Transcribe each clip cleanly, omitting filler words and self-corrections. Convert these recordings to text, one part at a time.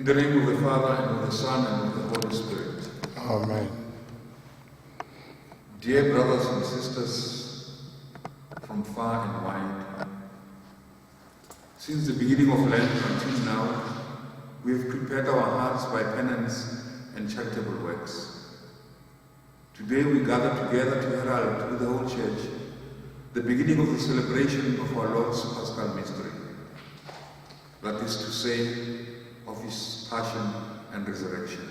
In the name of the Father, and of the Son, and of the Holy Spirit. Amen. Dear brothers and sisters from far and wide, since the beginning of Lent until now, we have prepared our hearts by penance and charitable works. Today we gather together to herald with the whole Church the beginning of the celebration of our Lord's Paschal Mystery, that is to say, of his passion and resurrection.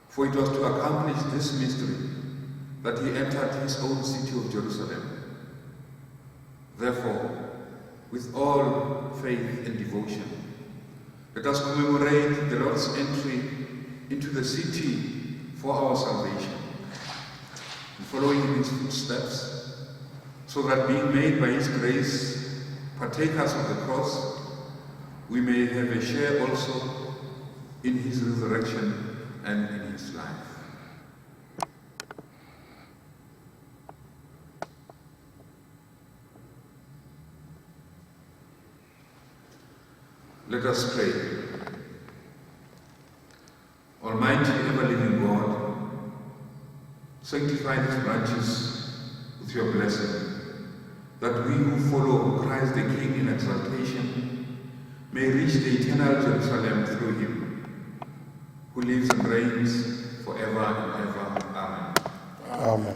For it was to accomplish this mystery that he entered his own city of Jerusalem. Therefore, with all faith and devotion, let us commemorate the Lord's entry into the city for our salvation, and following in his footsteps, so that being made by his grace partakers of the cross, we may have a share also in his resurrection and in his life. Let us pray. Almighty, ever-living God, sanctify these branches with your blessing, that we who follow Christ the King in exaltation may reach the eternal Jerusalem through him, who lives and reigns forever and ever. Amen. Amen.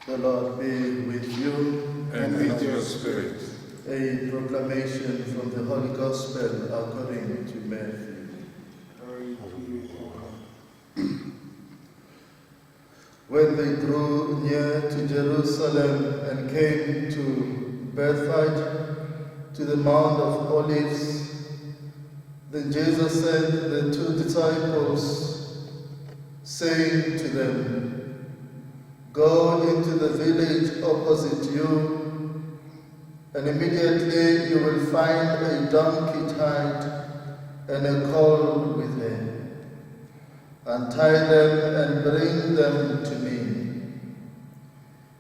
The Lord be with you. And with your spirit. A proclamation from the Holy Gospel according to Matthew. When they drew near to Jerusalem and came to Bethphage, to the Mount of Olives, then Jesus sent the 2 disciples, saying to them, "Go into the village opposite you, and immediately you will find a donkey tied and a colt with her. Untie them and bring them to me.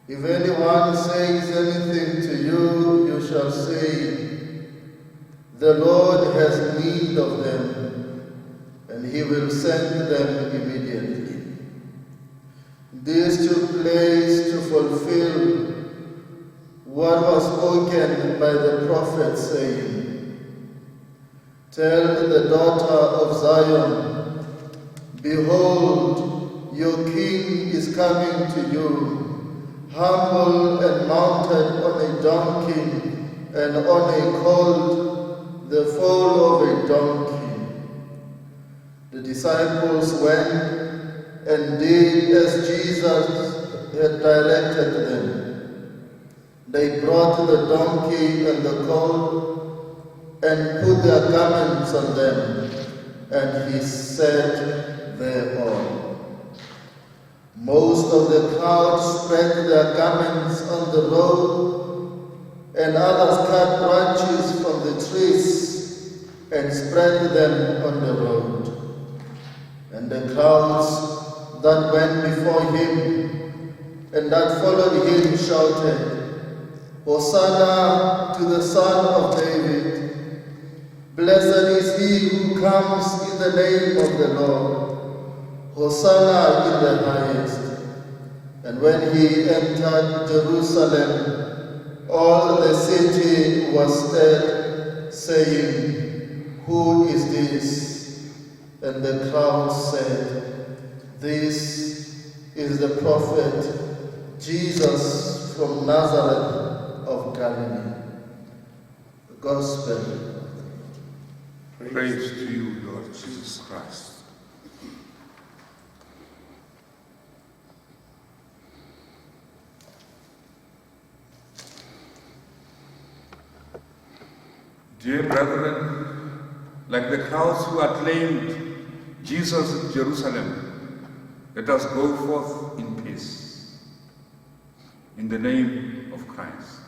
If anyone says anything to you, you shall say, 'The Lord has need of them,' and he will send them immediately." This took place to fulfill what was spoken by the prophet, saying, "Tell the daughter of Zion, behold, your king is coming to you, humble and mounted on a donkey and on a colt, the foal of a donkey." The disciples went and did as Jesus had directed them. They brought the donkey and the colt and put their garments on them, and he sat thereon. Most of the crowd spread their garments on the road, and others cut branches from the trees and spread them on the road. And the crowds that went before him and that followed him shouted, "Hosanna to the Son of David! Blessed is he who comes in the name of the Lord! Hosanna in the highest!" And when he entered Jerusalem, all the city was stirred, saying, "Who is this?" And the crowd said, "This is the prophet Jesus from Nazareth of Galilee." The Gospel Praise to you, Lord Jesus Christ. Dear brethren, like the crowds who acclaimed Jesus in Jerusalem, let us go forth in peace. In the name of Christ.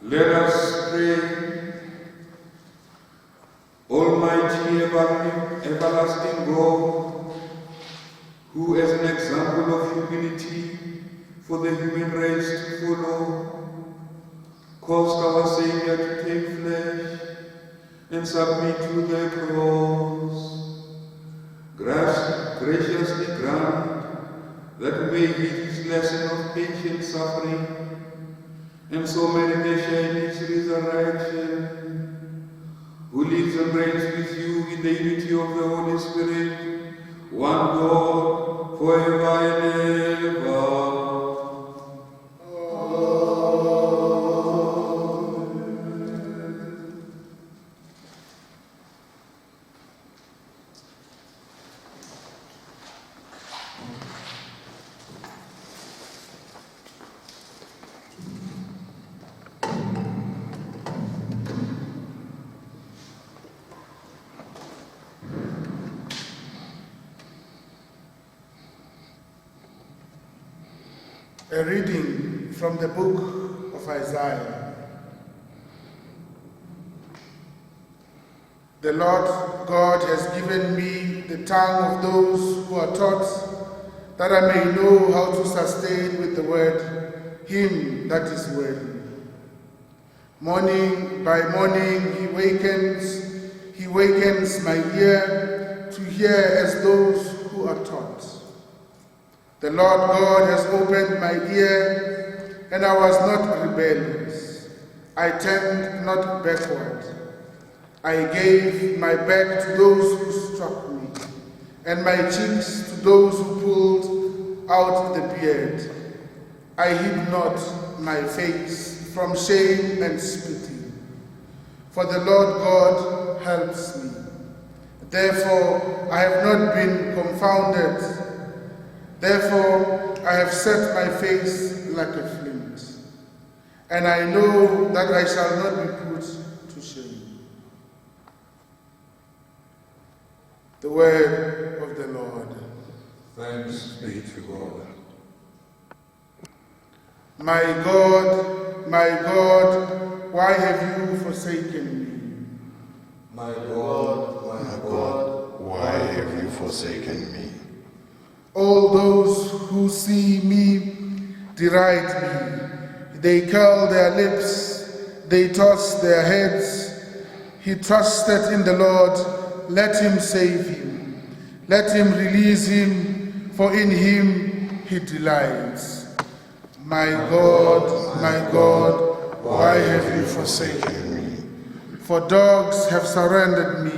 Let us pray. Almighty, everlasting God, who as an example of humility for the human race to follow, caused our Savior to take flesh and submit to the cross, graciously grant that we may heed his lesson of patient suffering and so meditate in his resurrection, who lives and reigns with you in the unity of the Holy Spirit, one God, forever and ever. A reading from the book of Isaiah. The Lord God has given me the tongue of those who are taught, that I may know how to sustain with the word him that is weary. Morning by morning he wakens my ear to hear as those who are taught. The Lord God has opened my ear, and I was not rebellious. I turned not backward. I gave my back to those who struck me, and my cheeks to those who pulled out the beard. I hid not my face from shame and spitting, for the Lord God helps me. Therefore I have not been confounded. Therefore I have set my face like a flint, and I know that I shall not be put to shame. The word of the Lord. Thanks be to God. My God, why have you forsaken me? My God, why have you forsaken me? All those who see me deride me. They curl their lips, they toss their heads. He trusted in the Lord, let him save him. Let him release him, for in him he delights. My God, why have you forsaken me? For dogs have surrounded me,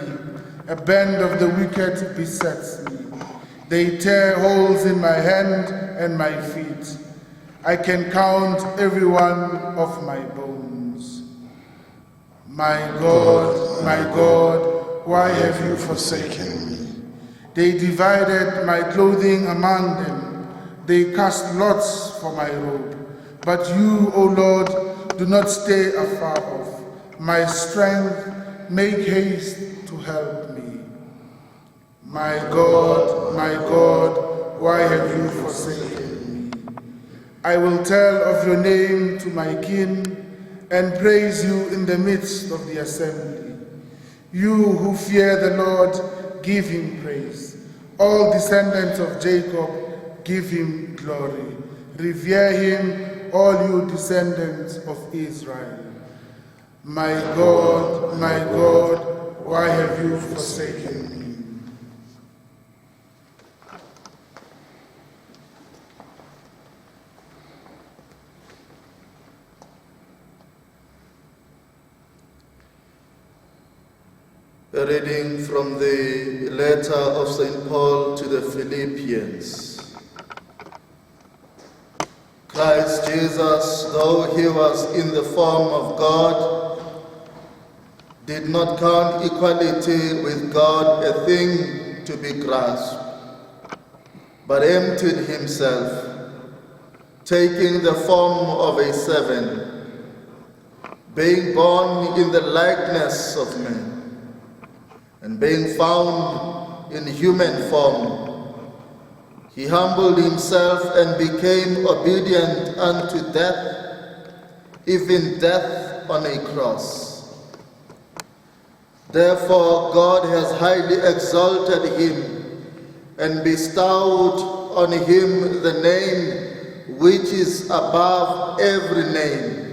a band of the wicked besets me. They tear holes in my hand and my feet. I can count every one of my bones. My God, why have you forsaken me? They divided my clothing among them. They cast lots for my robe. But you, O Lord, do not stay afar off. My strength, make haste to help me. My God, why have you forsaken me? I will tell of your name to my kin and praise you in the midst of the assembly. You who fear the Lord, give him praise. All descendants of Jacob, give him glory. Revere him, all you descendants of Israel. My God, why have you forsaken me? A reading from the letter of St. Paul to the Philippians. Christ Jesus, though he was in the form of God, did not count equality with God a thing to be grasped, but emptied himself, taking the form of a servant, being born in the likeness of men, and being found in human form, he humbled himself and became obedient unto death, even death on a cross. Therefore God has highly exalted him and bestowed on him the name which is above every name,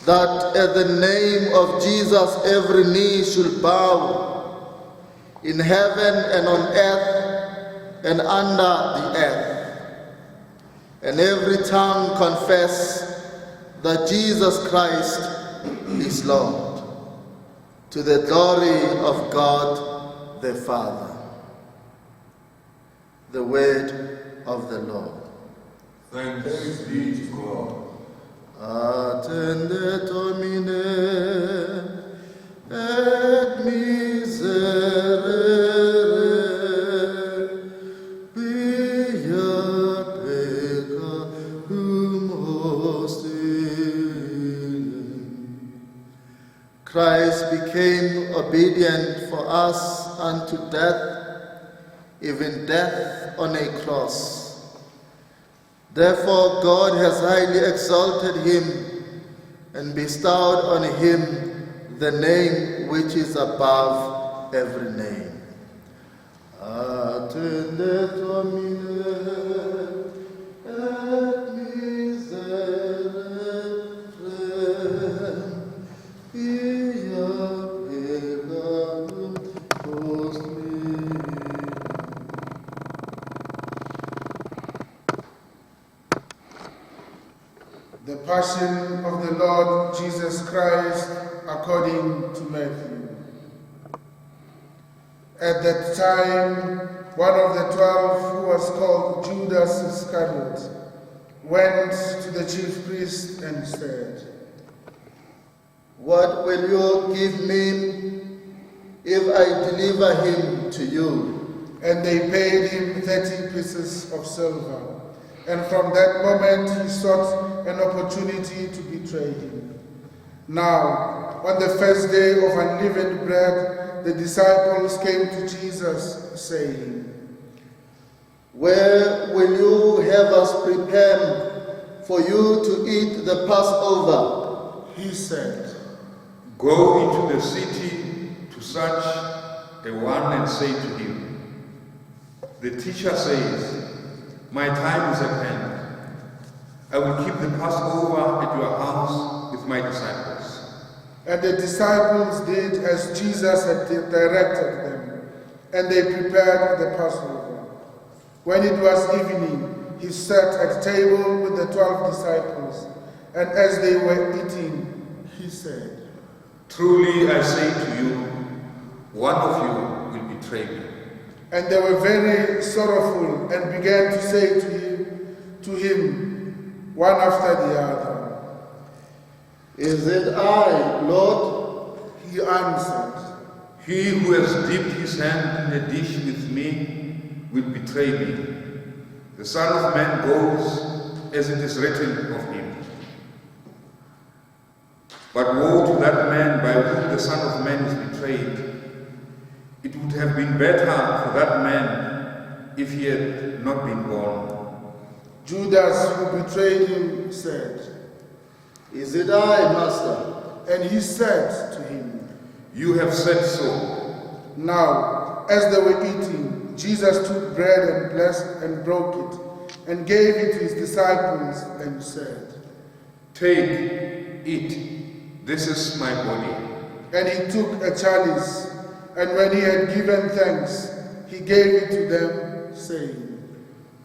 that at the name of Jesus every knee should bow, in heaven and on earth and under the earth, and every tongue confess that Jesus Christ is Lord, to the glory of God the Father. The word of the Lord. Thanks be to God. Attende Domine, et miserere, via peccatum ostine. Christ became obedient for us unto death, even death on a cross. Therefore God has highly exalted him and bestowed on him the name which is above every name. Attende Domine, et miserere, via peccatum ostine. The Passion of the Lord Jesus Christ according to Matthew. At that time, one of the 12, who was called Judas Iscariot, went to the chief priest and said, What will you give me if I deliver him to you? And they paid him 30 pieces of silver. And from that moment he sought an opportunity to betray him. Now, on the first day of unleavened bread, the disciples came to Jesus, saying, "Where will you have us prepare for you to eat the Passover?" He said, Go into the city to such a one and say to him, the teacher says, my time is at hand. I will keep the Passover at your house with my disciples. And the disciples did as Jesus had directed them, and they prepared the Passover. When it was evening, he sat at table with the 12 disciples, and as they were eating, he said, Truly I say to you, one of you will betray me. And they were very sorrowful and began to say to him, one after the other, "Is it I, Lord?" He answered, He who has dipped his hand in the dish with me will betray me. The Son of Man goes as it is written of him. But woe to that man by whom the Son of Man is betrayed. It would have been better for that man if he had not been born. Judas, who betrayed him, said, "Is it I, Master?" and he said to him, You have said so. Now, as they were eating, Jesus took bread and blessed and broke it, and gave it to his disciples, and said, Take, eat. This is my body. And he took a chalice, and when he had given thanks, he gave it to them, saying,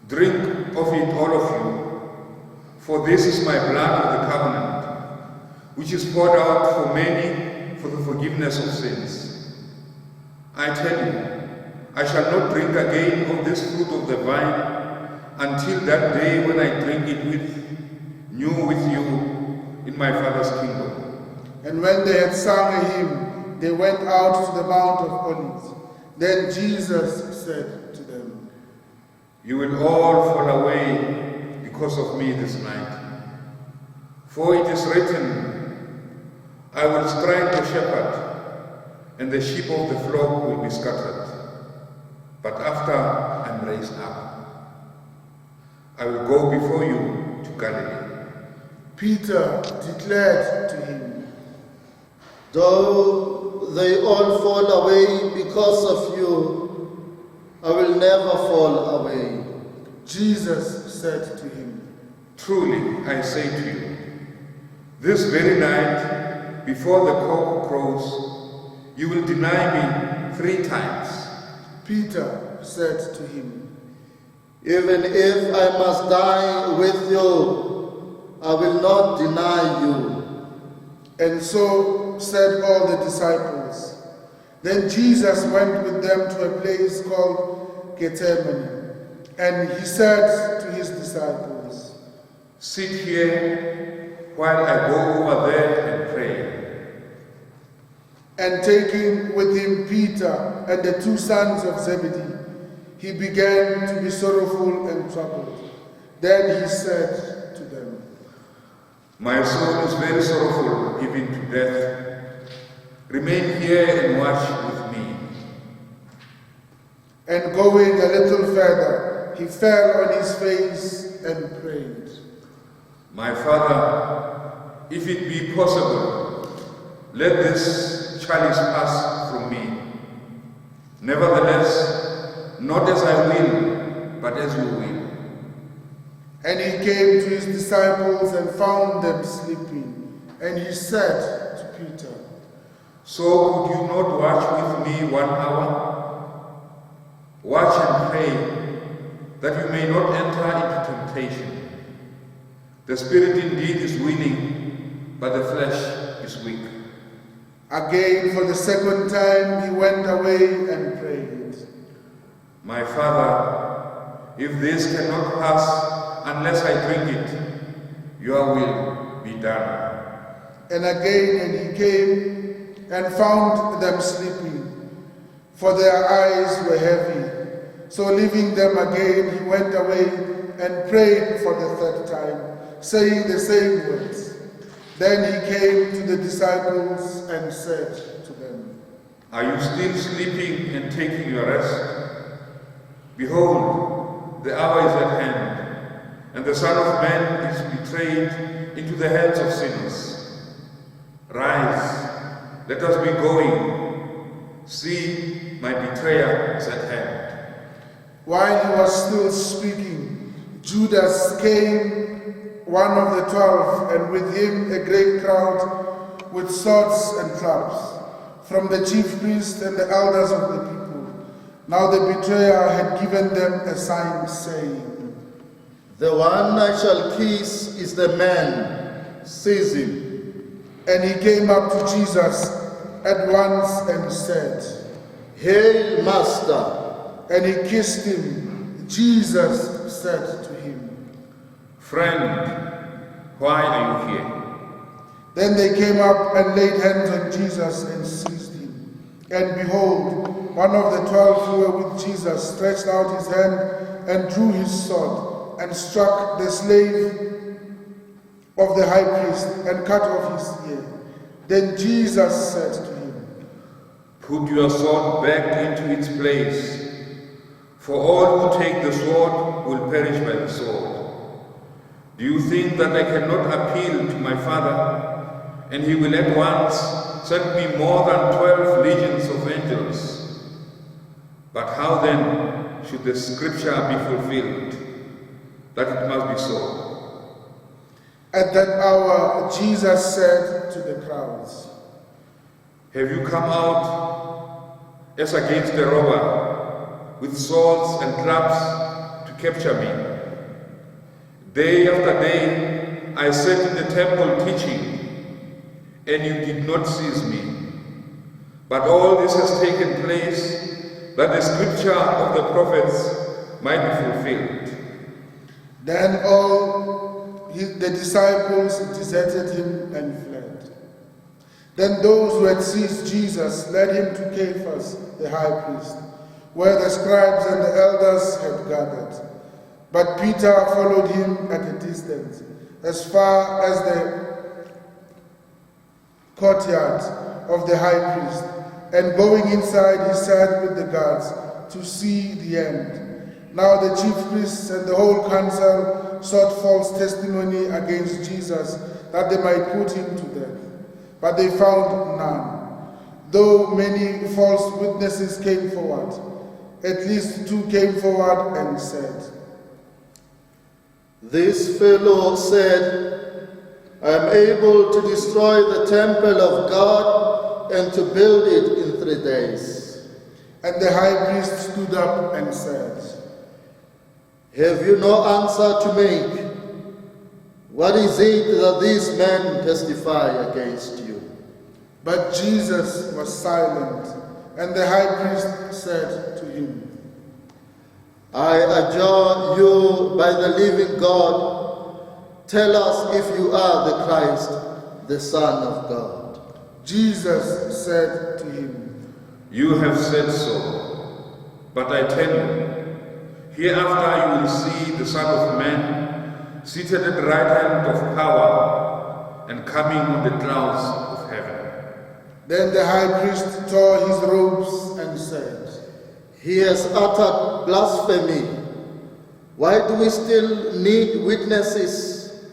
Drink of it, all of you, for this is my blood of the covenant, which is poured out for many for the forgiveness of sins. I tell you, I shall not drink again of this fruit of the vine until that day when I drink it new with you in my Father's kingdom. And when they had sung a hymn, they went out to the Mount of Olives. Then Jesus said to them, You will all fall away because of me this night. For it is written, I will strike the shepherd, and the sheep of the flock will be scattered. But after I'm raised up, I will go before you to Galilee. Peter declared to him, Though they all fall away because of you, I will never fall away. Jesus said to him, Truly, I say to you, this very night, before the cock crows, you will deny me 3 times. Peter said to him, Even if I must die with you, I will not deny you. And so said all the disciples. Then Jesus went with them to a place called Gethsemane, and he said to his disciples, Sit here while I go over there and pray. And taking with him Peter and the 2 sons of Zebedee, he began to be sorrowful and troubled. Then he said to them, My soul is very sorrowful, even to death. Remain here and watch with me. And going a little further, he fell on his face and prayed, My Father, if it be possible, let this chalice pass from me. Nevertheless, not as I will, but as you will. And he came to his disciples and found them sleeping. And he said to Peter, So could you not watch with me 1 hour? Watch and pray, that you may not enter into temptation. The spirit indeed is willing, but the flesh is weak. Again, for the 2nd time, he went away and prayed, My Father, if this cannot pass unless I drink it, your will be done. And again, and he came and found them sleeping, for their eyes were heavy. So leaving them again, he went away and prayed for the third time, saying the same words. Then he came to the disciples and said to them, Are you still sleeping and taking your rest? Behold, the hour is at hand, and the Son of Man is betrayed into the hands of sinners. Rise, let us be going. See, my betrayer is at hand. While he was still speaking, Judas came, one of the 12, and with him a great crowd with swords and clubs, from the chief priests and the elders of the people. Now the betrayer had given them a sign, saying, The one I shall kiss is the man. Seize him. And he came up to Jesus at once and said, Hail, Master. And he kissed him. Jesus said to him, Friend, why are you here? Then they came up and laid hands on Jesus and seized him. And behold, one of the 12 who were with Jesus stretched out his hand and drew his sword and struck the slave of the high priest and cut off his ear. Then Jesus said to him, Put your sword back into its place, for all who take the sword will perish by the sword. Do you think that I cannot appeal to my Father, and he will at once send me more than 12 legions of angels? But how then should the scripture be fulfilled, that it must be so? At that hour Jesus said to the crowds, Have you come out as against a robber, with swords and clubs to capture me? Day after day I sat in the temple teaching, and you did not seize me. But all this has taken place that the scripture of the prophets might be fulfilled. Then all the disciples deserted him and fled. Then those who had seized Jesus led him to Caiaphas, the high priest, where the scribes and the elders had gathered. But Peter followed him at a distance, as far as the courtyard of the high priest, and going inside he sat with the guards to see the end. Now the chief priests and the whole council sought false testimony against Jesus, that they might put him to death. But they found none, though many false witnesses came forward. At least 2 came forward and said, This fellow said, I am able to destroy the temple of God and to build it in 3 days. And the high priest stood up and said, Have you no answer to make? What is it that these men testify against you? But Jesus was silent, and the high priest said to him, I adjure you by the living God, tell us if you are the Christ, the Son of God. Jesus said to him, You have said so, but I tell you, hereafter you will see the Son of Man seated at the right hand of power and coming on the clouds of heaven. Then the high priest tore his robes and said, He has uttered blasphemy. Why do we still need witnesses?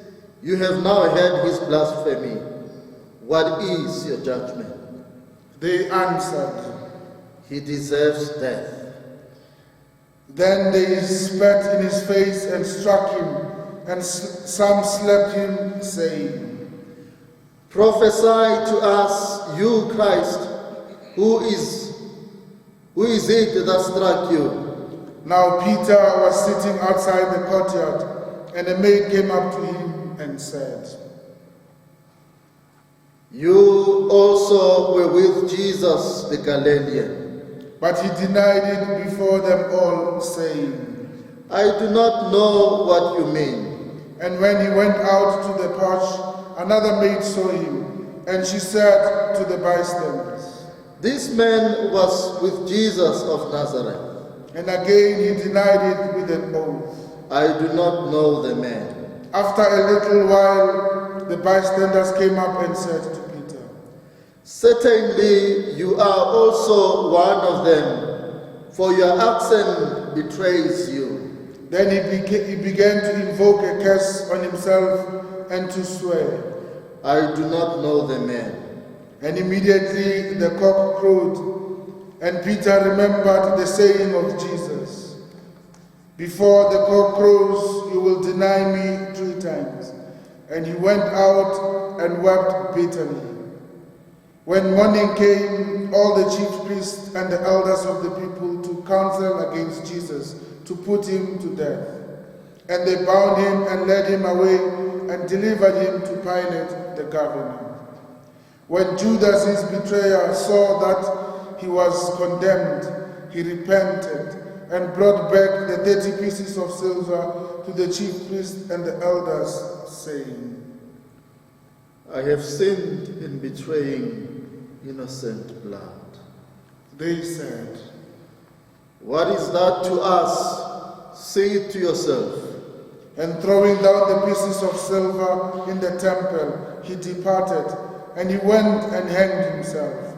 You have now heard his blasphemy. What is your judgment? They answered, He deserves death. Then they spat in his face and struck him, and some slapped him, saying, Prophesy to us, you Christ, who is it that struck you? Now Peter was sitting outside the courtyard, and a maid came up to him and said, You also were with Jesus the Galilean. But he denied it before them all, saying, I do not know what you mean. And when he went out to the porch, another maid saw him, and she said to the bystanders, This man was with Jesus of Nazareth. And again he denied it with an oath. I do not know the man. After a little while, the bystanders came up and said to Peter, Certainly you are also one of them, for your accent betrays you. Then he began to invoke a curse on himself and to swear. I do not know the man. And immediately the cock crowed, and Peter remembered the saying of Jesus, Before the cock crows, you will deny me 3 times. And he went out and wept bitterly. When morning came, all the chief priests and the elders of the people took counsel against Jesus to put him to death. And they bound him and led him away and delivered him to Pilate the governor. When Judas, his betrayer, saw that he was condemned, he repented and brought back the 30 pieces of silver to the chief priests and the elders, saying, I have sinned in betraying innocent blood. They said, What is that to us? Say it to yourself. And throwing down the pieces of silver in the temple, he departed, and he went and hanged himself.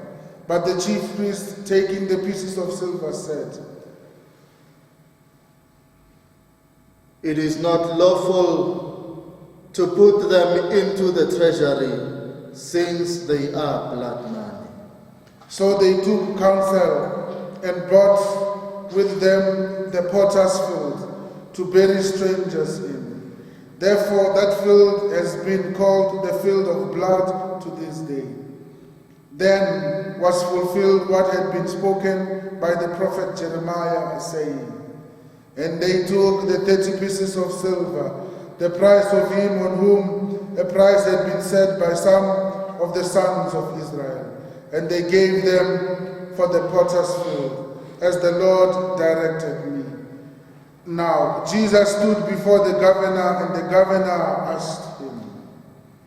But the chief priest, taking the pieces of silver, said, It is not lawful to put them into the treasury, since they are blood money. So they took counsel and brought with them the potter's field to bury strangers in. Therefore that field has been called the field of blood to this day. Then was fulfilled what had been spoken by the prophet Jeremiah, saying, And they took the 30 pieces of silver, the price of him on whom a price had been set by some of the sons of Israel, and they gave them for the potter's field, as the Lord directed me. Now Jesus stood before the governor, and the governor asked him,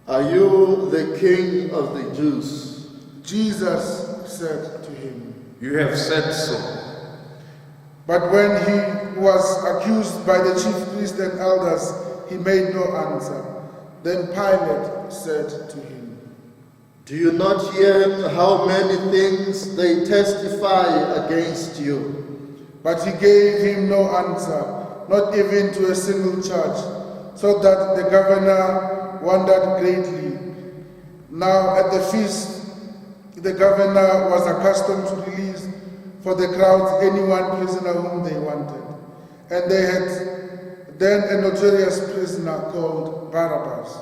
Are you the king of the Jews? Jesus said to him, You have said so. But when he was accused by the chief priests and elders, he made no answer. Then Pilate said to him, Do you not hear how many things they testify against you? But he gave him no answer, not even to a single charge, so that the governor wondered greatly. Now at the feast, the governor was accustomed to release for the crowds any one prisoner whom they wanted. And they had then a notorious prisoner called Barabbas.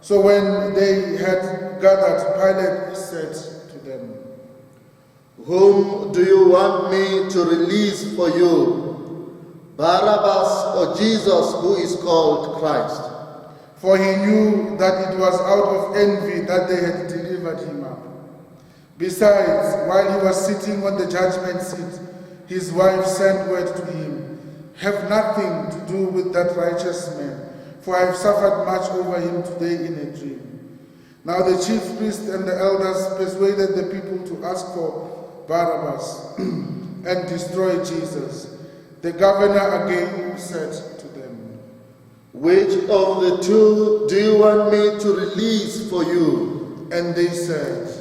So when they had gathered, Pilate said to them, Whom do you want me to release for you, Barabbas or Jesus, who is called Christ? For he knew that it was out of envy that they had delivered him up. Besides, while he was sitting on the judgment seat, his wife sent word to him, Have nothing to do with that righteous man, for I have suffered much over him today in a dream. Now the chief priest and the elders persuaded the people to ask for Barabbas and destroy Jesus. The governor again said to them, Which of the two do you want me to release for you? And they said,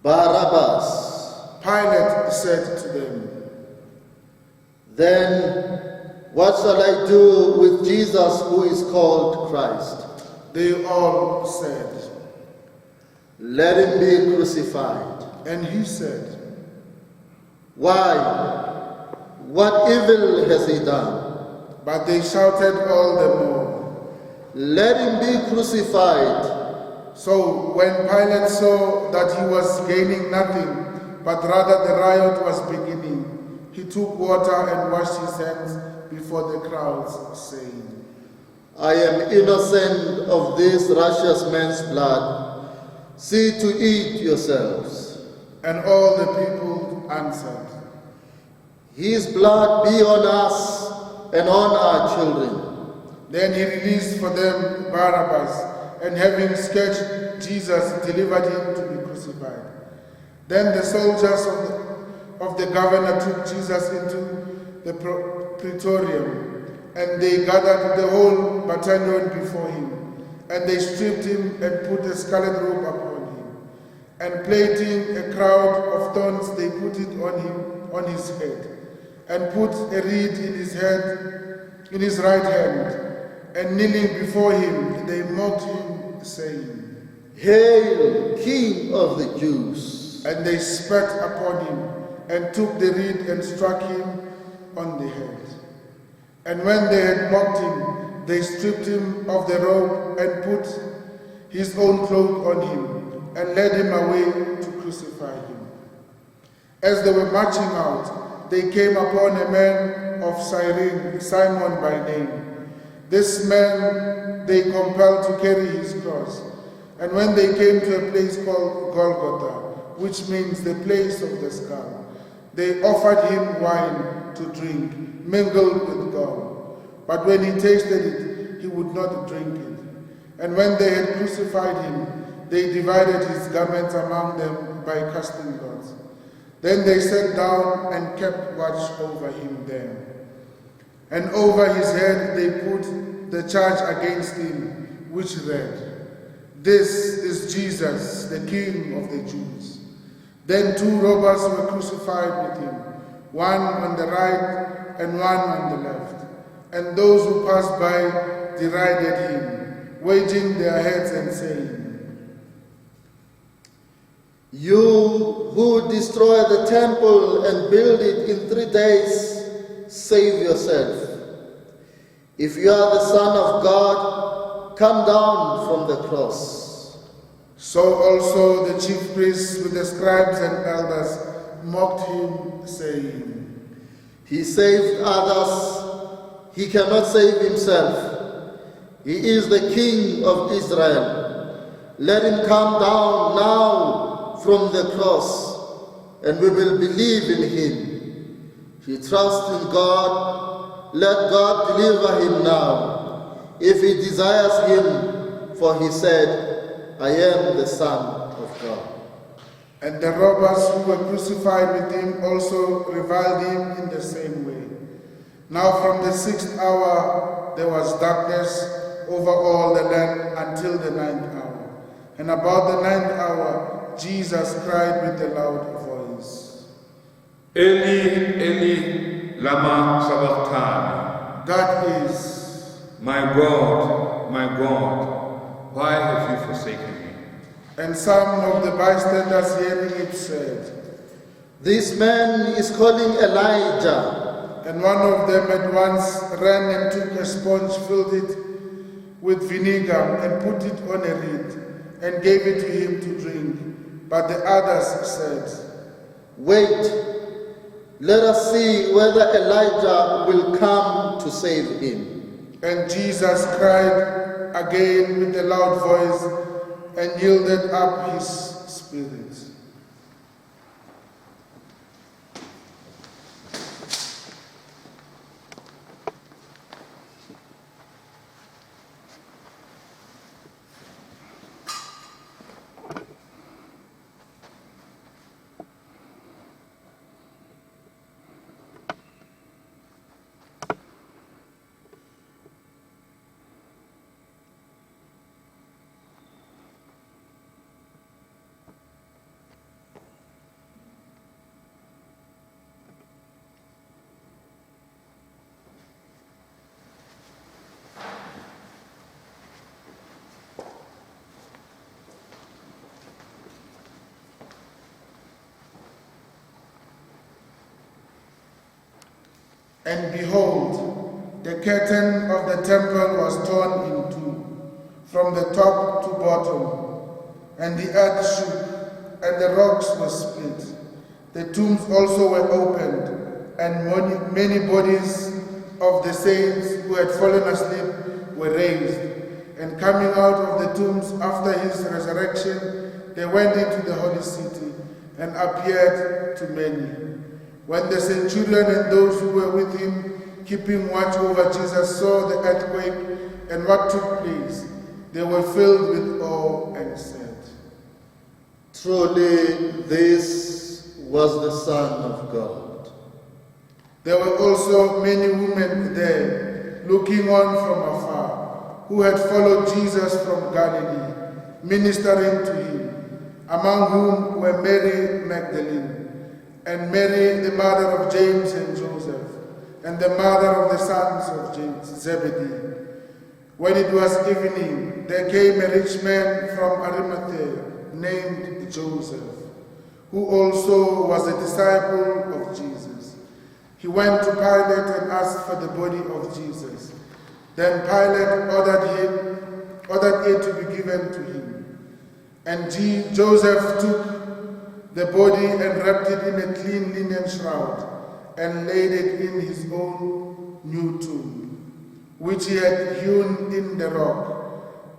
Barabbas. Pilate said to them, Then what shall I do with Jesus, who is called Christ? They all said, Let him be crucified. And he said, Why? What evil has he done? But they shouted all the more, Let him be crucified. So when Pilate saw that he was gaining nothing, but rather the riot was beginning, he took water and washed his hands before the crowds, saying, I am innocent of this righteous man's blood. See to it yourselves. And all the people answered, His blood be on us and on our children. Then he released for them Barabbas, and having scourged Jesus, delivered him to be crucified. Then the soldiers of the governor took Jesus into the praetorium, and they gathered the whole battalion before him. And they stripped him and put a scarlet robe upon him. And plaiting a crown of thorns, they put it on his head, and put a reed in his right hand. And kneeling before him, they mocked him, saying, "Hail, King of the Jews!" And they spat upon him, and took the reed and struck him on the head. And when they had mocked him, they stripped him of the robe and put his own cloak on him, and led him away to crucify him. As they were marching out, they came upon a man of Cyrene, Simon by name. This man they compelled to carry his cross. And when they came to a place called Golgotha, which means the place of the skull, they offered him wine to drink, mingled with gall. But when he tasted it, he would not drink it. And when they had crucified him, they divided his garments among them by casting lots. Then they sat down and kept watch over him there. And over his head they put the charge against him, which read, "This is Jesus, the King of the Jews." Then 2 robbers were crucified with him, one on the right and one on the left. And those who passed by derided him, waving their heads and saying, "You who destroy the temple and build it in 3 days, save yourself. If you are the Son of God, come down from the cross." So also the chief priests with the scribes and elders mocked him, saying, "He saved others, he cannot save himself. He is the King of Israel. Let him come down now from the cross, and we will believe in him. He trusts in God. Let God deliver him now, if he desires him, for he said, 'I am the Son of God.'" And the robbers who were crucified with him also reviled him in the same way. Now from the 6th hour there was darkness over all the land until the 9th hour. And about the 9th hour Jesus cried with a loud voice, Eli, Eli, lama sabachthani. "That is, My God, why have you forsaken me?" And some of the bystanders hearing it said, "This man is calling Elijah." and one of them at once ran and took a sponge, filled it with vinegar, and put it on a reed, and gave it to him to drink. But the others said, "Wait, let us see whether Elijah will come to save him." And Jesus cried again with a loud voice and yielded up his spirit. And behold, the curtain of the temple was torn in two, from the top to bottom, and the earth shook, and the rocks were split. The tombs also were opened, and many bodies of the saints who had fallen asleep were raised. And coming out of the tombs after his resurrection, they went into the holy city and appeared to many. When the centurion and those who were with him, keeping watch over Jesus, saw the earthquake and what took place, they were filled with awe and said, "Truly this was the Son of God. There were also many women there, looking on from afar, who had followed Jesus from Galilee, ministering to him, among whom were Mary Magdalene, and Mary the mother of James and Joseph, and the mother of the sons of James, Zebedee. When it was evening, there came a rich man from Arimathea, named Joseph, who also was a disciple of Jesus. He went to Pilate and asked for the body of Jesus. Then Pilate ordered it to be given to him. And Joseph took the body and wrapped it in a clean linen shroud and laid it in his own new tomb, which he had hewn in the rock.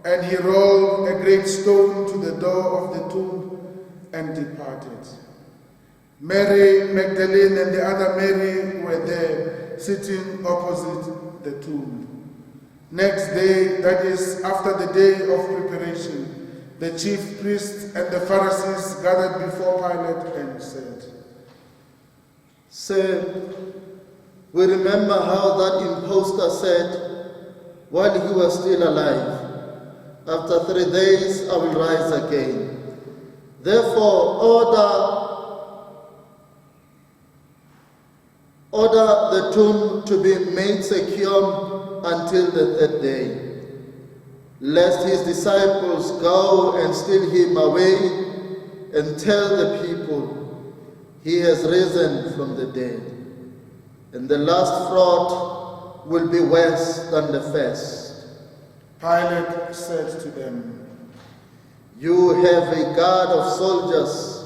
And he rolled a great stone to the door of the tomb and departed. Mary Magdalene and the other Mary were there, sitting opposite the tomb. Next day, that is, after the day of preparation, the chief priests and the Pharisees gathered before Pilate and said, Sir, we remember how that impostor said, while he was still alive, after 3 days I will rise again. Therefore, order the tomb to be made secure until the 3rd day, lest his disciples go and steal him away and tell the people, he has risen from the dead. And the last fraud will be worse than the first. Pilate said to them, You have a guard of soldiers.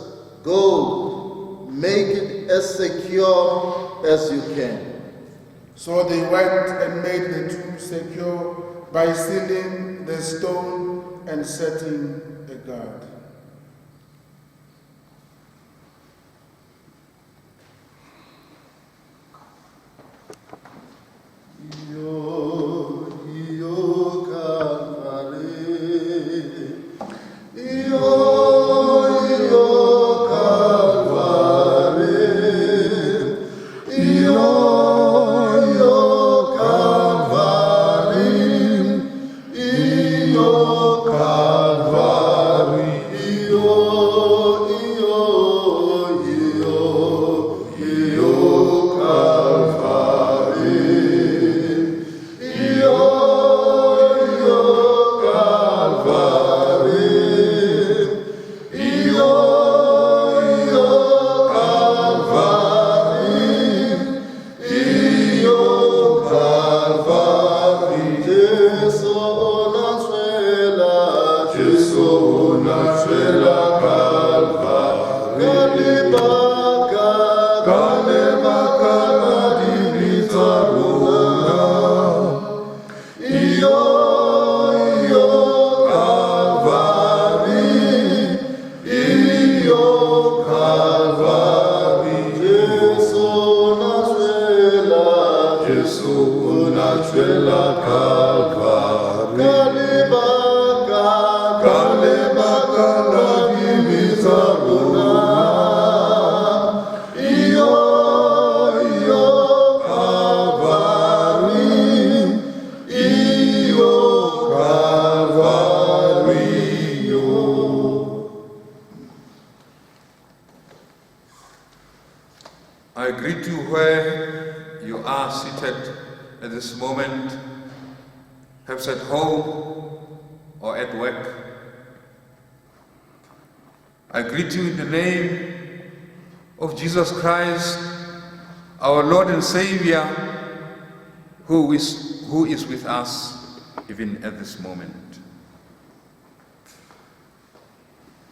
Go, make it as secure as you can. So they went and made the tomb secure by sealing the stone and setting a guard. I greet you where you are seated at this moment, perhaps at home or at work. I greet you in the name of Jesus Christ, our Lord and Savior, who is with us even at this moment.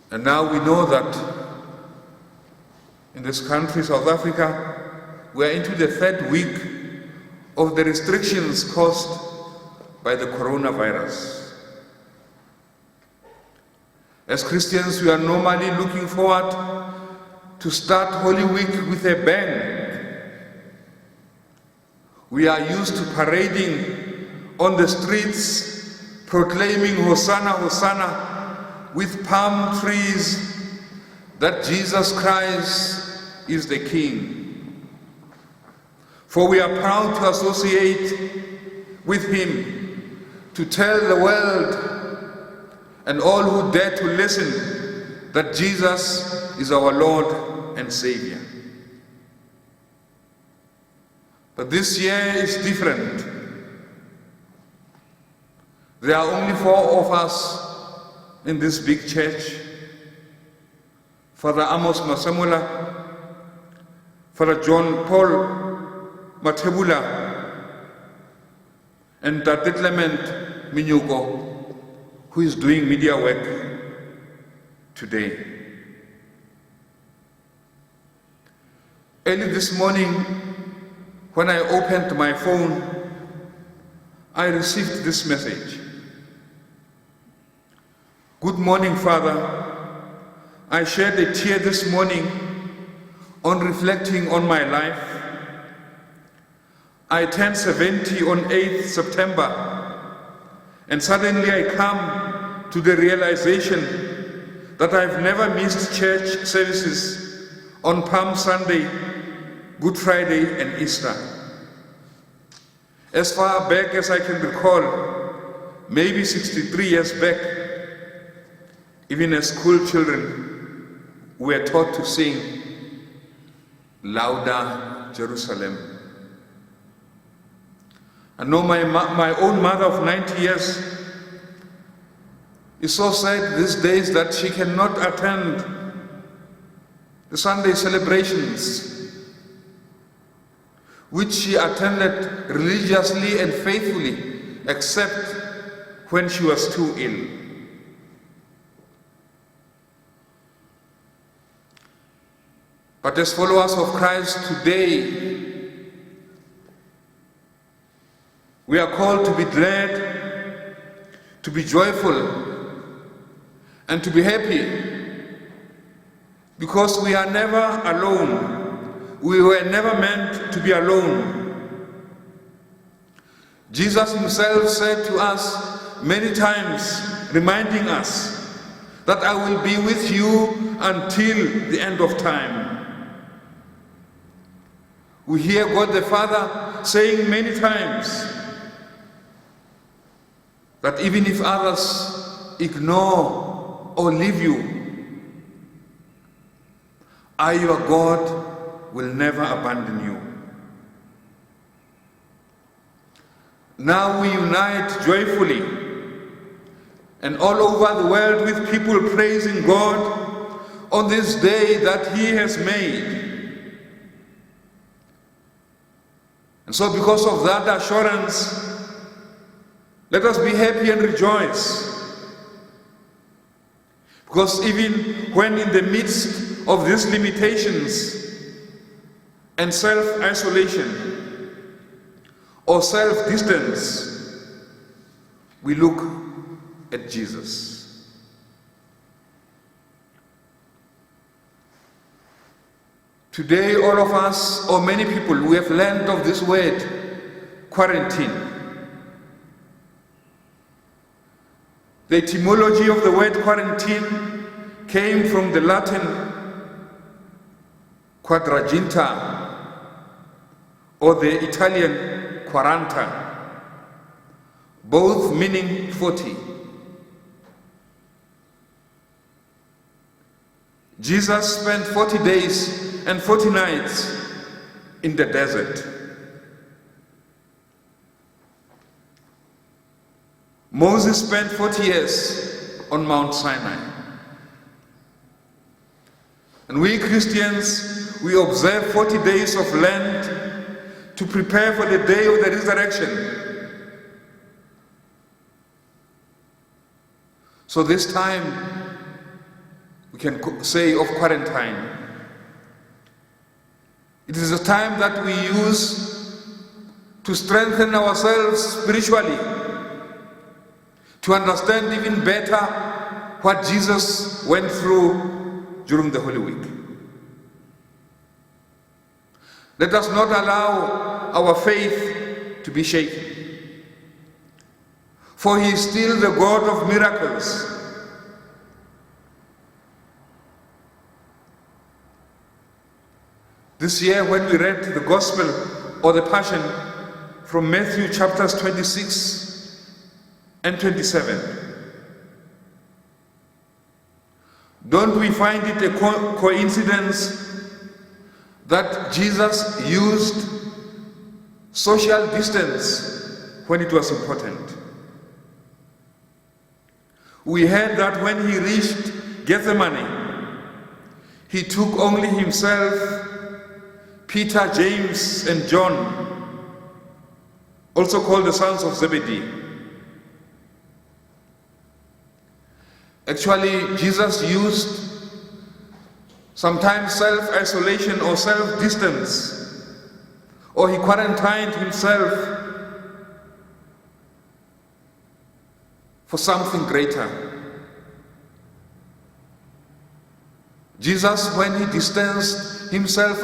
And now we know that in this country, South Africa, we are into the 3rd week of the restrictions caused by the coronavirus. As Christians, we are normally looking forward to start Holy Week with a bang. We are used to parading on the streets, proclaiming Hosanna, Hosanna, with palm trees, that Jesus Christ is the King. For we are proud to associate with him, to tell the world and all who dare to listen that Jesus is our Lord and Savior. But this year is different. There are only 4 of us in this big church. Father Amos Masemola, Father John Paul Mathebula, and Untitled Clement Menyuko, who is doing media work today. Early this morning, when I opened my phone, I received this message. Good morning, Father. I shed a tear this morning on reflecting on my life. I turned 70 on 8th September, and suddenly I come to the realization that I've never missed church services on Palm Sunday, Good Friday, and Easter. As far back as I can recall, maybe 63 years back, even as school children, we were taught to sing, "Louder Jerusalem." I know my own mother of 90 years is so sad these days that she cannot attend the Sunday celebrations, which she attended religiously and faithfully, except when she was too ill. But as followers of Christ today, we are called to be glad, to be joyful, and to be happy, because we are never alone. We were never meant to be alone. Jesus himself said to us many times, reminding us that I will be with you until the end of time. We hear God the Father saying many times that even if others ignore or leave you, I, your God, will never abandon you. Now we unite joyfully and all over the world with people praising God on this day that He has made. And so because of that assurance, let us be happy and rejoice. Because even when in the midst of these limitations and self-isolation or self-distance, we look at Jesus. Today, all of us, or many people, we have learned of this word, quarantine. The etymology of the word quarantine came from the Latin quadraginta, or the Italian quaranta, both meaning 40. Jesus spent 40 days and 40 nights in the desert. Moses spent 40 years on Mount Sinai. And we Christians, we observe 40 days of Lent to prepare for the day of the resurrection. So this time, we can say of quarantine. It is a time that we use to strengthen ourselves spiritually, to understand even better what Jesus went through during the Holy Week. Let us not allow our faith to be shaken, for He is still the God of miracles. This year when we read the Gospel or the Passion from Matthew chapters 26 and 27, don't we find it a coincidence that Jesus used social distance when it was important? We heard that when he reached Gethsemane, he took only himself, Peter, James, and John, also called the sons of Zebedee. Actually, Jesus used sometimes self-isolation or self-distance, or he quarantined himself for something greater. Jesus, when he distanced himself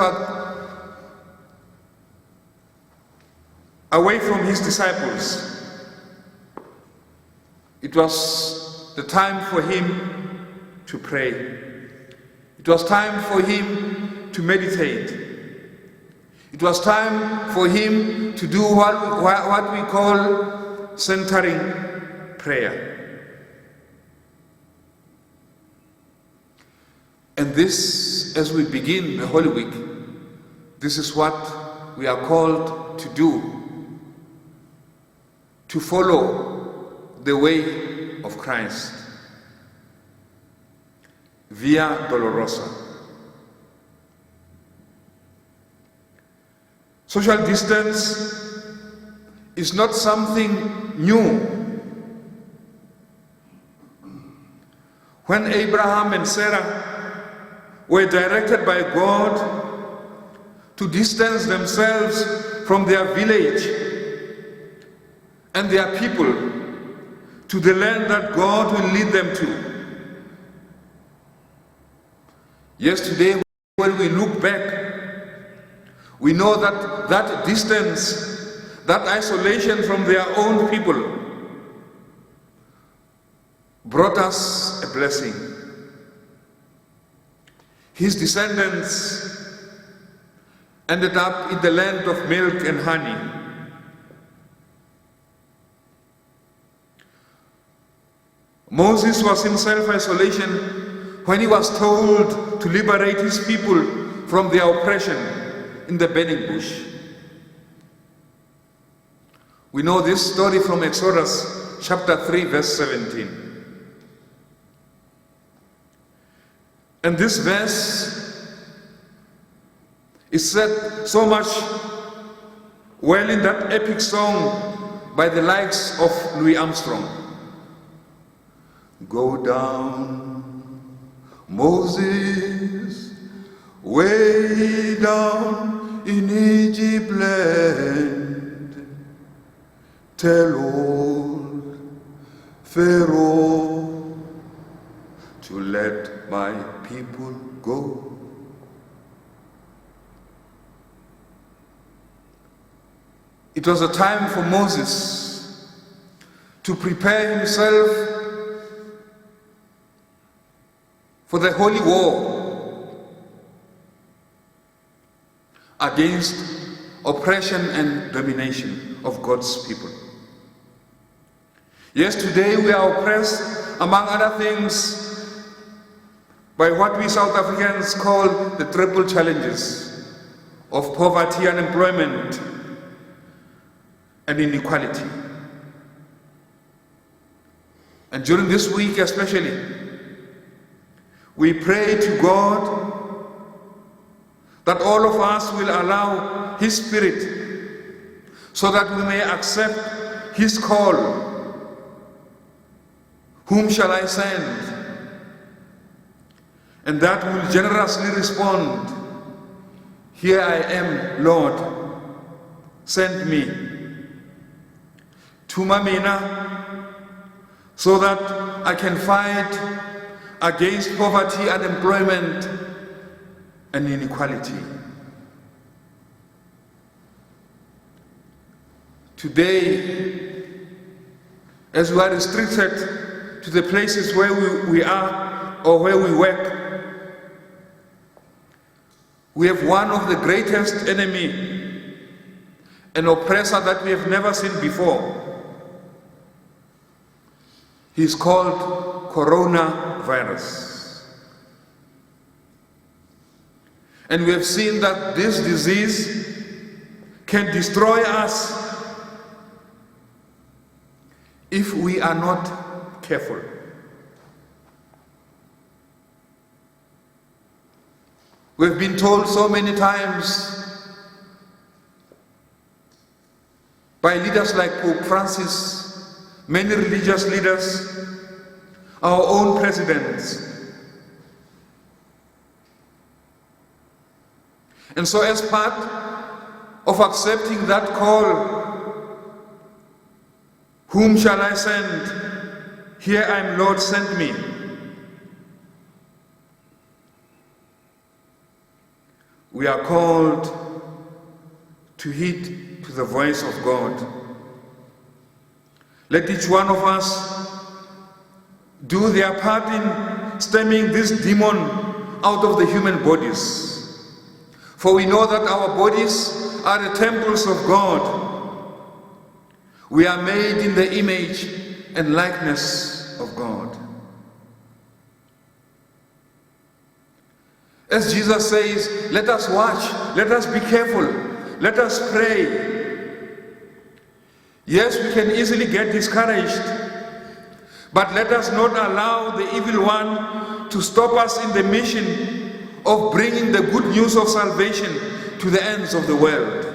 away from his disciples, it was the time for him to pray. It was time for him to meditate. It was time for him to do what we call centering prayer. And this, as we begin the Holy Week, this is what we are called to do, to follow the way of Christ, Via Dolorosa. Social distance is not something new. When Abraham and Sarah were directed by God to distance themselves from their village and their people to the land that God will lead them to. Yesterday, when we look back, we know that that distance, that isolation from their own people, brought us a blessing. His descendants ended up in the land of milk and honey. Moses was in self-isolation when he was told to liberate his people from their oppression in the burning bush. We know this story from Exodus chapter 3, verse 17. And this verse is said so much well in that epic song by the likes of Louis Armstrong. Go down, Moses, way down in Egypt land, tell old Pharaoh to let my people go. It was a time for Moses to prepare himself for the holy war against oppression and domination of God's people. Yes, today we are oppressed, among other things, by what we South Africans call the triple challenges of poverty, unemployment, and inequality. And during this week especially, we pray to God that all of us will allow His Spirit so that we may accept His call. Whom shall I send? And that will generously respond, here I am, Lord, send me to Mamina so that I can fight against poverty, unemployment, and inequality. Today, as we are restricted to the places where we are or where we work, we have one of the greatest enemy, an oppressor that we have never seen before. He's called coronavirus. And we have seen that this disease can destroy us if we are not careful. We've been told so many times by leaders like Pope Francis, many religious leaders, our own presidents. And so as part of accepting that call, whom shall I send? Here I am, Lord, send me. We are called to heed to the voice of God. Let each one of us do their part in stemming this demon out of the human bodies. For we know that our bodies are the temples of God. We are made in the image and likeness of God. As Jesus says, let us watch, let us be careful, let us pray. Yes, we can easily get discouraged, but let us not allow the evil one to stop us in the mission of bringing the good news of salvation to the ends of the world.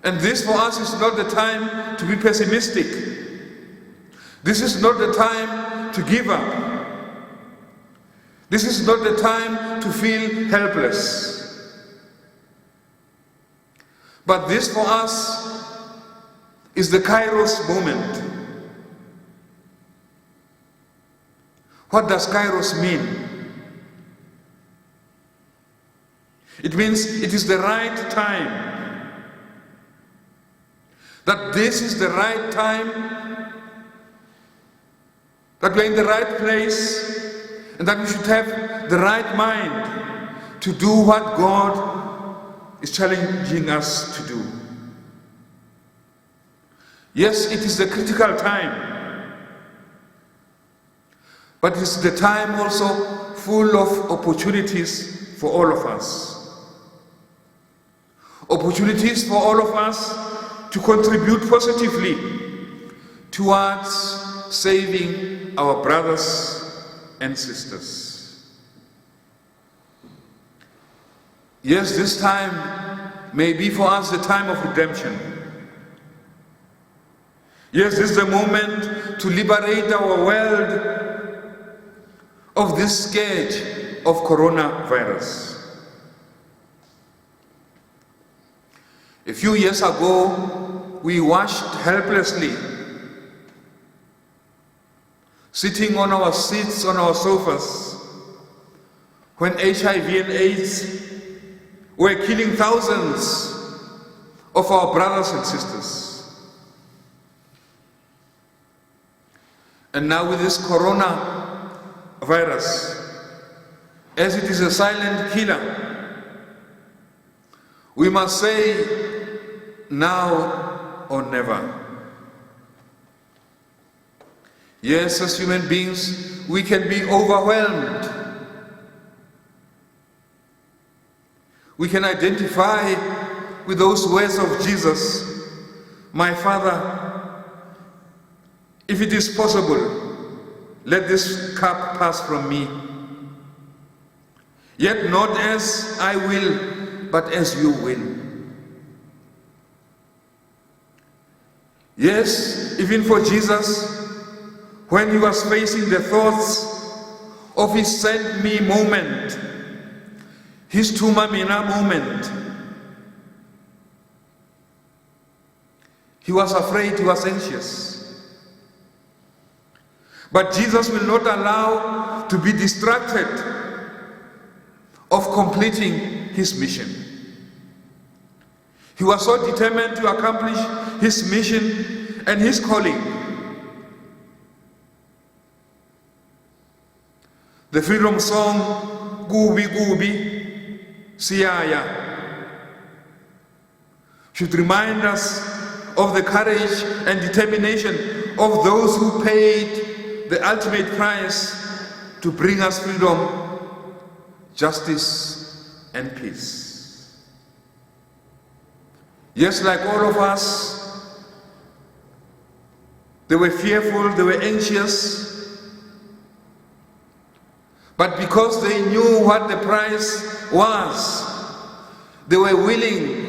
And this for us is not the time to be pessimistic. This is not the time to give up. This is not the time to feel helpless. But this for us is the Kairos moment. What does Kairos mean? It means it is the right time. That this is the right time, that we are in the right place, and that we should have the right mind to do what God is challenging us to do. Yes, it is the critical time, but it's the time also full of opportunities for all of us. Opportunities for all of us to contribute positively towards saving our brothers and sisters. Yes, this time may be for us the time of redemption. Yes, this is the moment to liberate our world of this scourge of coronavirus. A few years ago, we watched helplessly, sitting on our seats, on our sofas, when HIV and AIDS were killing thousands of our brothers and sisters. And now with this coronavirus, as it is a silent killer, we must say now or never. Yes, as human beings, we can be overwhelmed. We can identify with those words of Jesus, "My Father, if it is possible, let this cup pass from me. Yet not as I will, but as you will." Yes, even for Jesus, when he was facing the thoughts of his send me moment, his tuma mina moment, he was afraid, he was anxious. But Jesus will not allow to be distracted of completing his mission. He was so determined to accomplish his mission and his calling. The freedom song kubi, siyaya, should remind us of the courage and determination of those who paid the ultimate price to bring us freedom, justice, and peace. Yes, like all of us, they were fearful, they were anxious, but because they knew what the price was, they were willing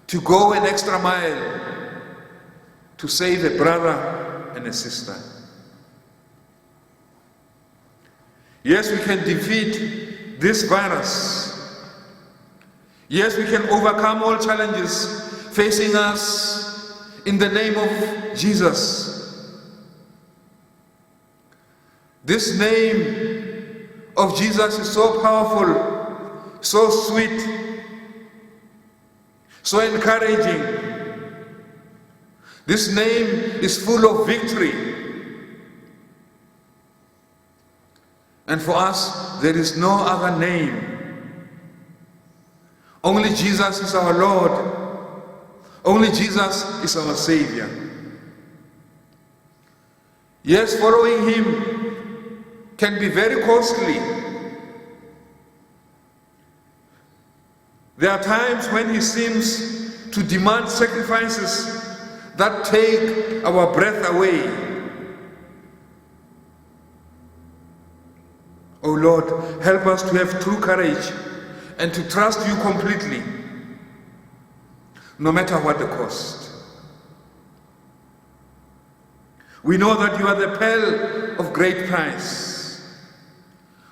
to go an extra mile to save a brother and a sister. Yes, we can defeat this virus. Yes, we can overcome all challenges facing us in the name of Jesus. This name of Jesus is so powerful, so sweet, so encouraging. This name is full of victory. And for us, there is no other name. Only Jesus is our Lord. Only Jesus is our Savior. Yes, following Him can be very costly. There are times when He seems to demand sacrifices that take our breath away. Oh Lord, help us to have true courage and to trust You completely, no matter what the cost. We know that You are the pearl of great price.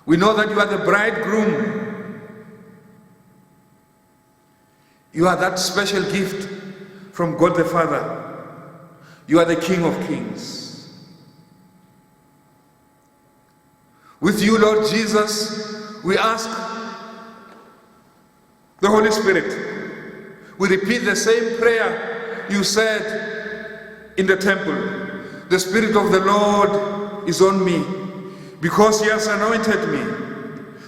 We know that You are the bridegroom. You are that special gift from God the Father. You are the King of Kings. With You, Lord Jesus, we ask the Holy Spirit. We repeat the same prayer You said in the temple. The Spirit of the Lord is on me, because He has anointed me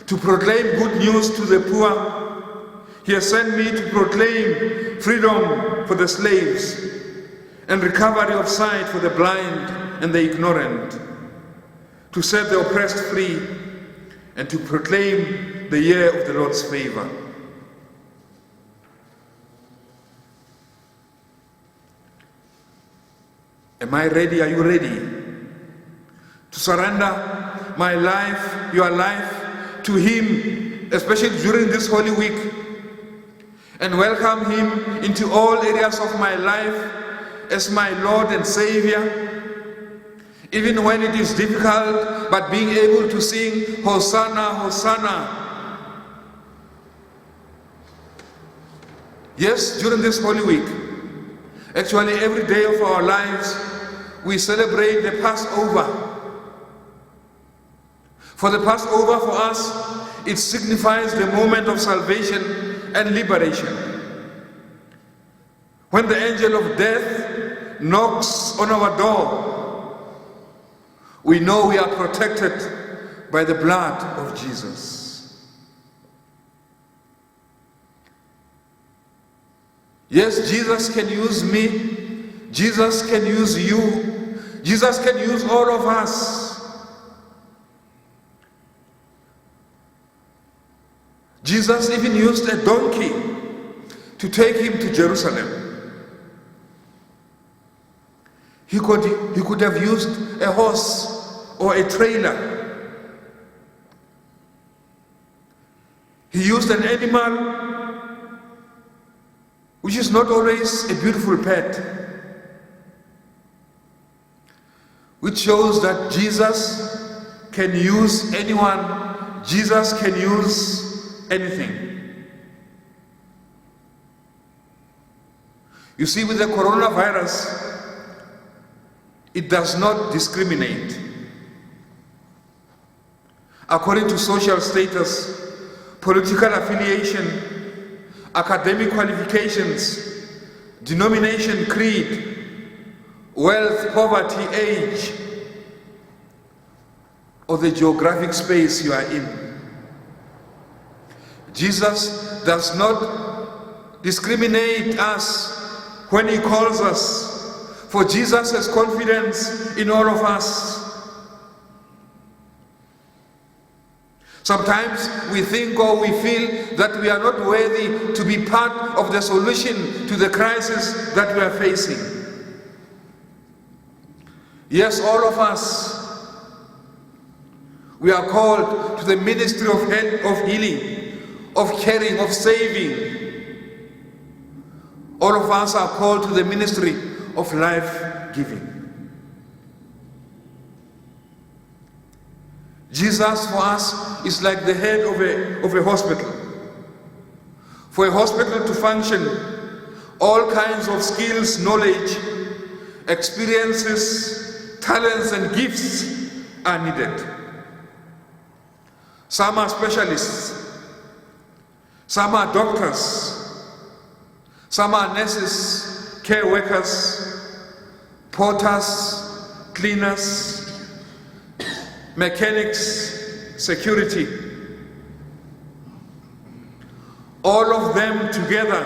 to proclaim good news to the poor. He has sent me to proclaim freedom for the slaves and recovery of sight for the blind and the ignorant, to set the oppressed free, and to proclaim the year of the Lord's favor. Am I ready? Are you ready to surrender my life, your life, to Him, especially during this Holy Week, and welcome Him into all areas of my life as my Lord and Savior, even when it is difficult, but being able to sing Hosanna, Hosanna. Yes, during this Holy Week, actually every day of our lives, we celebrate the Passover. For the Passover for us, it signifies the moment of salvation and liberation. When the angel of death knocks on our door, we know we are protected by the blood of Jesus. Yes, Jesus can use me. Jesus can use you. Jesus can use all of us. Jesus even used a donkey to take Him to Jerusalem. He could have used a horse or a trailer. He used an animal which is not always a beautiful pet, which shows that Jesus can use anyone. Jesus can use anything. You see, with the coronavirus, it does not discriminate. According to social status, political affiliation, academic qualifications, denomination, creed, wealth, poverty, age, or the geographic space you are in. Jesus does not discriminate us when he calls us, for Jesus has confidence in all of us. Sometimes we think or we feel that we are not worthy to be part of the solution to the crisis that we are facing. Yes, all of us, we are called to the ministry of healing, of caring, of saving. All of us are called to the ministry of life-giving. Jesus for us is like the head of a hospital. For a hospital to function, all kinds of skills, knowledge, experiences, talents and gifts are needed. Some are specialists, some are doctors, some are nurses, care workers, porters, cleaners, mechanics, security. All of them together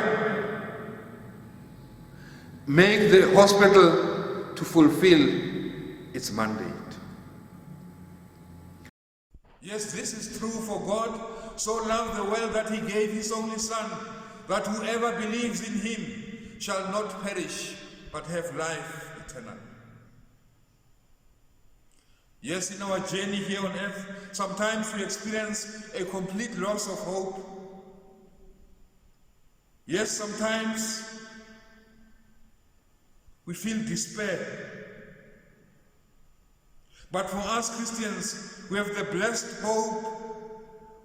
make the hospital to fulfill its mandate. Yes, this is true, for God so loved the world that he gave his only Son, that whoever believes in him shall not perish, but have life eternal. Yes, in our journey here on earth, sometimes we experience a complete loss of hope. Yes, sometimes we feel despair. But for us Christians, we have the blessed hope,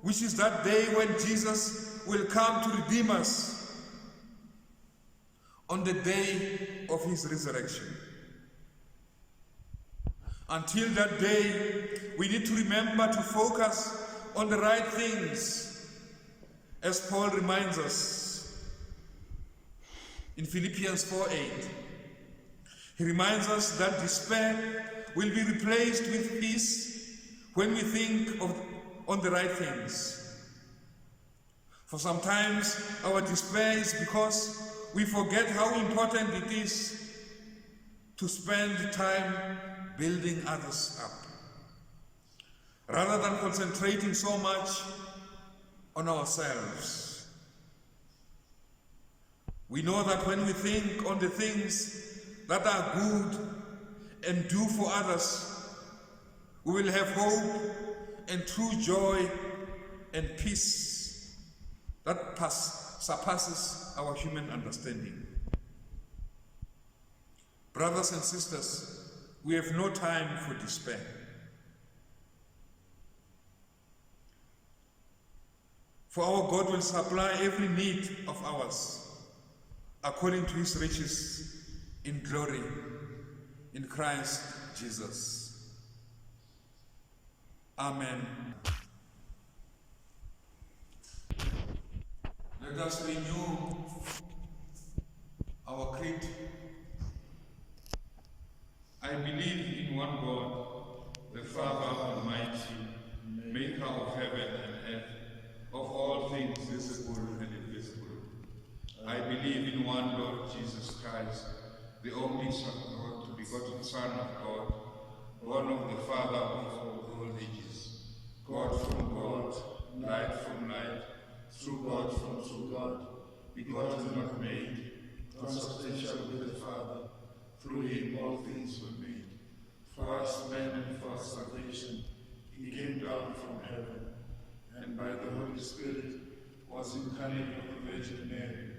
which is that day when Jesus will come to redeem us on the day of his resurrection. Until that day, we need to remember to focus on the right things, as Paul reminds us in Philippians 4:8. He reminds us that despair will be replaced with peace when we think on the right things. For sometimes our despair is because we forget how important it is to spend time building others up, rather than concentrating so much on ourselves. We know that when we think on the things that are good and do for others, we will have hope and true joy and peace that surpasses our human understanding. Brothers and sisters, we have no time for despair. For our God will supply every need of ours according to his riches in glory in Christ Jesus. Amen. Let us renew our creed. I believe in one God, the Father Almighty, maker of heaven and earth, of all things visible and invisible. I believe in one Lord Jesus Christ, the only Son of God, begotten Son of God, born of the Father of all ages, God from God, light from light, true God from true God, begotten not made, consubstantial with the Father. Through him all things were made. For us men and for our salvation, he came down from heaven, and by the Holy Spirit was incarnate of the Virgin Mary,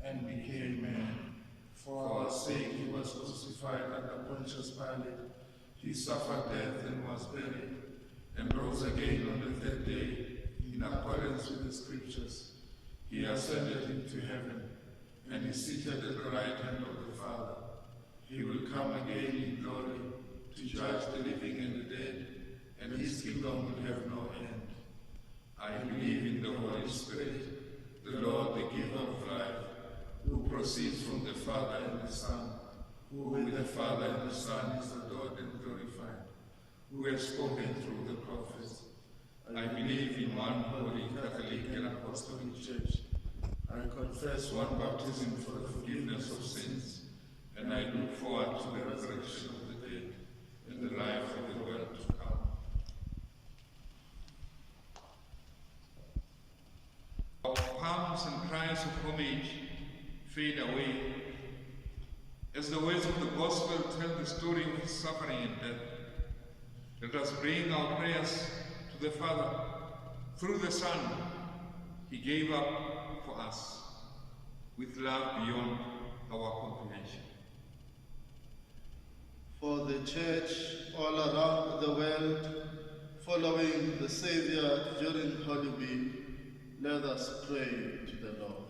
and became man. For our sake he was crucified under Pontius Pilate. He suffered death and was buried, and rose again on the third day, in accordance with the Scriptures. He ascended into heaven, and is seated at the right hand of the Father. He will come again in glory to judge the living and the dead, and his kingdom will have no end. I believe in the Holy Spirit, the Lord, the giver of life, who proceeds from the Father and the Son, who with the Father and the Son is adored and glorified, who has spoken through the prophets. I believe in one holy Catholic and Apostolic Church. I confess one baptism for the forgiveness of sins, and I look forward to the resurrection of the dead and the life of the world to come. Our palms and cries of homage fade away as the words of the gospel tell the story of his suffering and death. Let us bring our prayers to the Father through the Son he gave up for us, with love beyond our comprehension. For the Church all around the world, following the Saviour during Holy Week, let us pray to the Lord.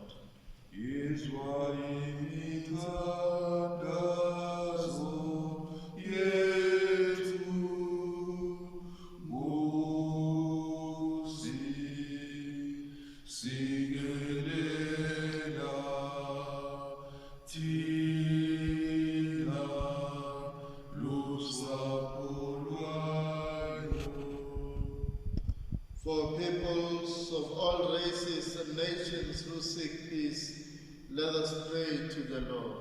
For peoples of all races and nations who seek peace, let us pray to the Lord.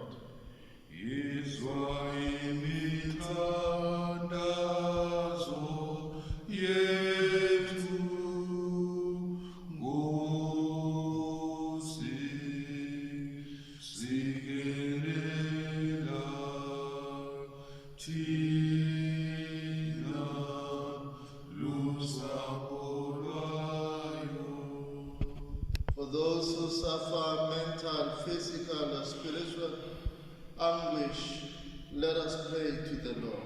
For those who suffer mental, physical, or spiritual anguish, let us pray to the Lord.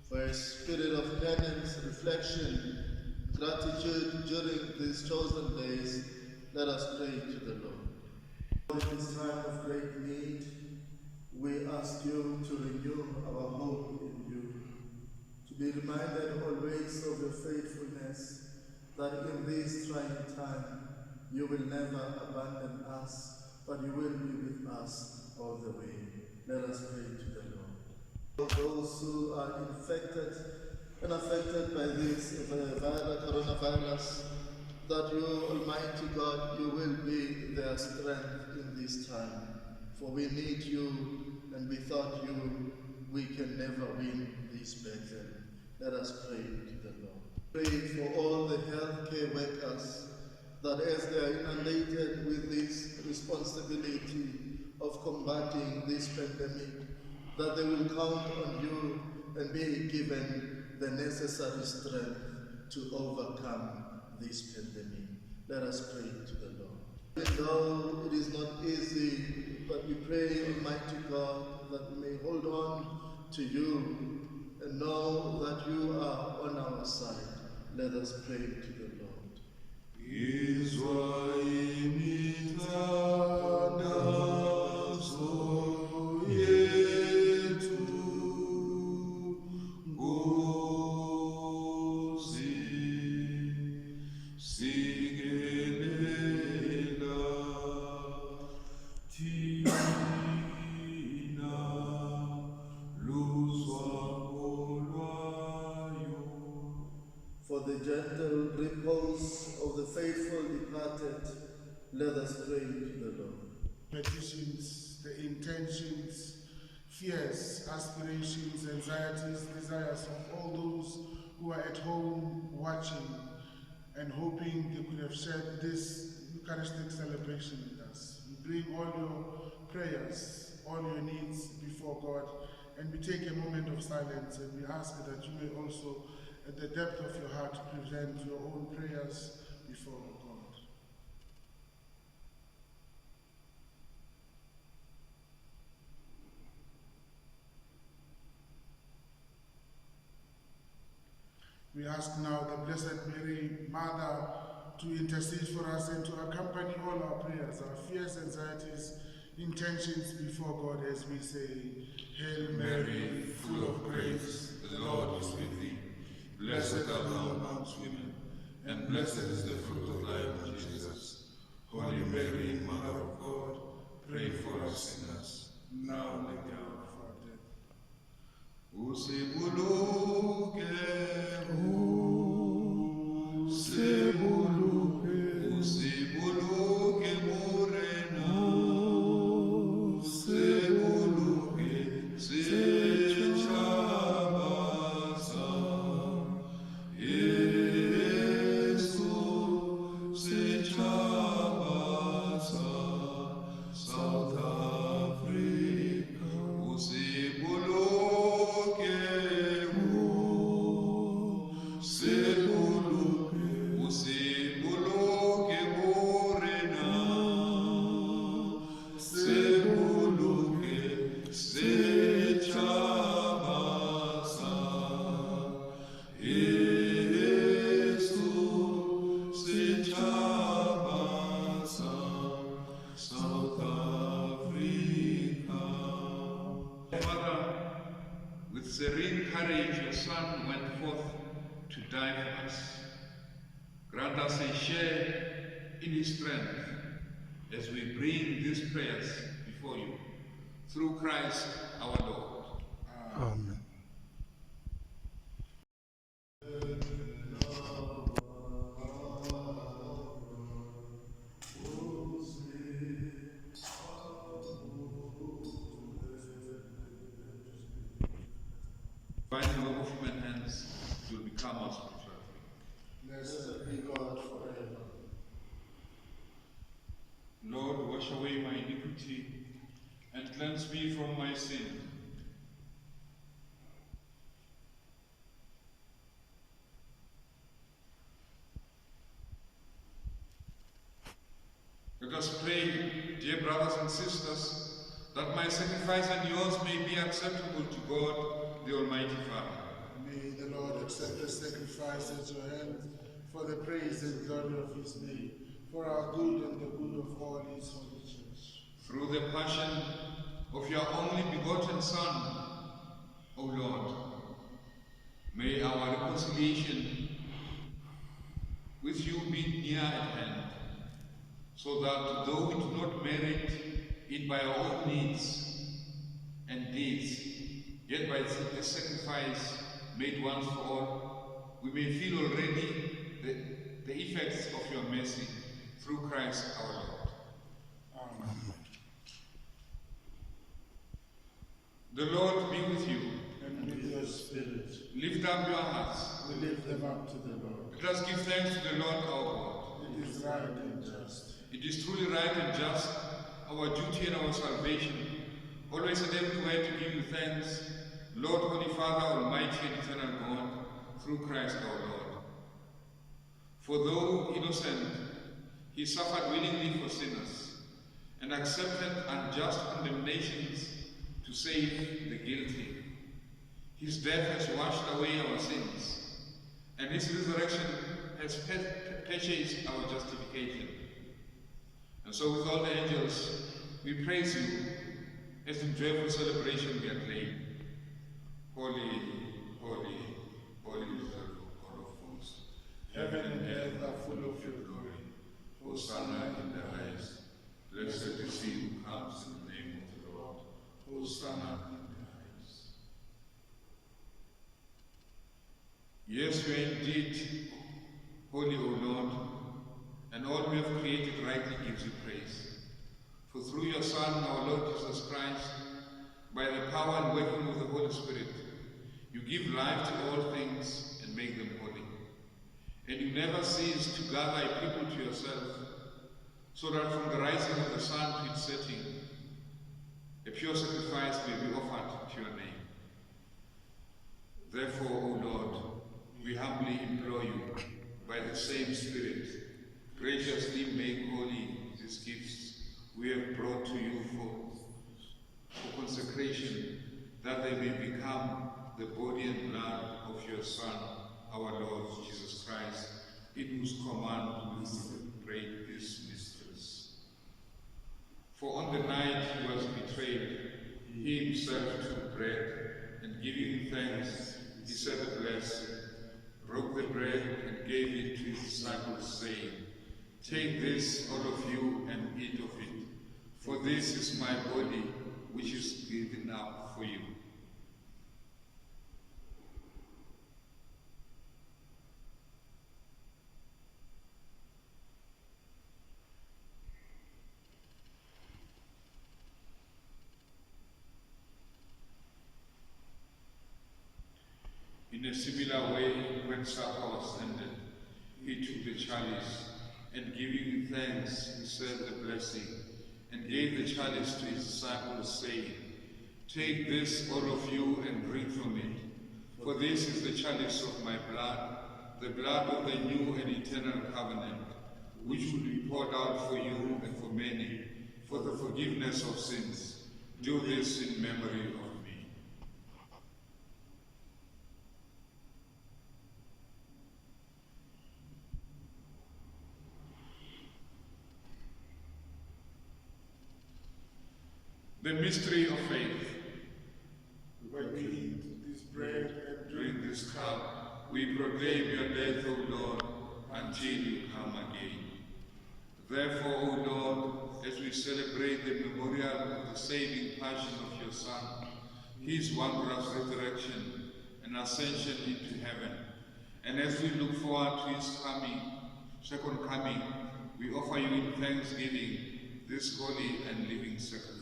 For a spirit of penance, reflection, gratitude during these chosen days, let us pray to the Lord. In this time of great need, we ask you to renew our hope in you, to be reminded always of your faithfulness, that in this trying time you will never abandon us, but you will be with us all the way. Let us pray to the Lord. For those who are infected and affected by this coronavirus, that you, Almighty God, you will be their strength in this time. For we need you, and without you, we can never win this battle. Let us pray to the Lord. Pray for all the healthcare workers, that as they are inundated with this responsibility of combating this pandemic, that they will count on you and be given the necessary strength to overcome this pandemic. Let us pray to the Lord. Even though it is not easy, but we pray, Almighty God, that we may hold on to you and know that you are on our side. Let us pray to the Lord. For the gentle repose of the faithful departed, let us pray to the Lord. Petitions, the intentions, fears, aspirations, anxieties, desires of all those who are at home watching and hoping they could have shared this Eucharistic celebration with us. We bring all your prayers, all your needs before God, and we take a moment of silence and we ask that you may also, at the depth of your heart, present your own prayers before God. We ask now the Blessed Mary, Mother to intercede for us and to accompany all our prayers, our fears, anxieties, intentions before God as we say, Hail Mary, full of grace, the Lord is with thee. Blessed art thou amongst women, and blessed is the fruit of thy womb, Jesus. Holy Mary, Mother of God, pray for us sinners, now and at the hour of our death. Usibuluke, usibuluke morena, usibuluke sechabasa, Yesu sechabasa, South Africa, usibuluke, usibuluke morena, usibuluke sechabasa, Yesu sechabasa, South Africa. Father, with serene courage your Son went forth to die for us. Grant us a share in his strength as we bring these prayers before you. Through Christ our Lord. Amen. Find the work of human hands, you will become our spiritual friend. Blessed be God forever. Lord, wash away my iniquity and cleanse me from my sin. Let us pray, dear brothers and sisters, that my sacrifice and yours may be acceptable to God, the Almighty Father. May the Lord accept the sacrifice at your hands for the praise and glory of his name, for our good and the good of all his holy church. Through the passion of your only begotten Son, O Lord, may our reconciliation with you be near at hand, so that though we do not merit it by our own needs and deeds, yet by the sacrifice made once for all, we may feel already the effects of your mercy through Christ our Lord. Amen. The Lord be with you. And with your spirit, Lift up your hearts. we lift them up to the Lord. Let us give thanks to the Lord our God. It is right and just. It is truly right and just, our duty and our salvation, always and everywhere to give you thanks, Lord, Holy Father, Almighty and eternal God, through Christ our Lord. For though innocent, he suffered willingly for sinners, and accepted unjust condemnations to save the guilty. His death has washed away our sins, and his resurrection has purchased our justification. And so with all the angels, we praise you as in joyful celebration we acclaim. Holy, holy, holy is the Lord of hosts. Heaven and earth are full of your glory. Hosanna in the highest. Blessed is he who comes in the name of the Lord. Hosanna in the highest. Yes, you are indeed holy, O Lord, and all we have created rightly gives you praise. For through your Son, our Lord Jesus Christ, by the power and working of the Holy Spirit, you give life to all things and make them holy. And you never cease to gather a people to yourself, so that from the rising of the sun to its setting, a pure sacrifice may be offered to your name. Therefore, O Lord, we humbly implore you, by the same Spirit, graciously make holy these gifts we have brought to you for consecration, that they may become the body and blood of your Son, our Lord Jesus Christ, in whose command we celebrate these mysteries. For on the night he was betrayed, he himself took bread, and giving thanks, he said a blessing, broke the bread, and gave it to his disciples, saying, "Take this, all of you, and eat of it, for this is my body, which is given up for you." In a similar way, when supper was ended, he took the chalice, and giving thanks, he said the blessing, and gave the chalice to his disciples, saying, "Take this, all of you, and drink from it, for this is the chalice of my blood, the blood of the new and eternal covenant, which will be poured out for you and for many, for the forgiveness of sins. Do this in memory of me." The mystery of faith. When we eat this bread and Drink this cup, we proclaim your death, O Lord, until you come again. Therefore, O Lord, as we celebrate the memorial of the saving passion of your Son, his wondrous resurrection and ascension into heaven, and as we look forward to his second coming, we offer you in thanksgiving this holy and living sacrifice.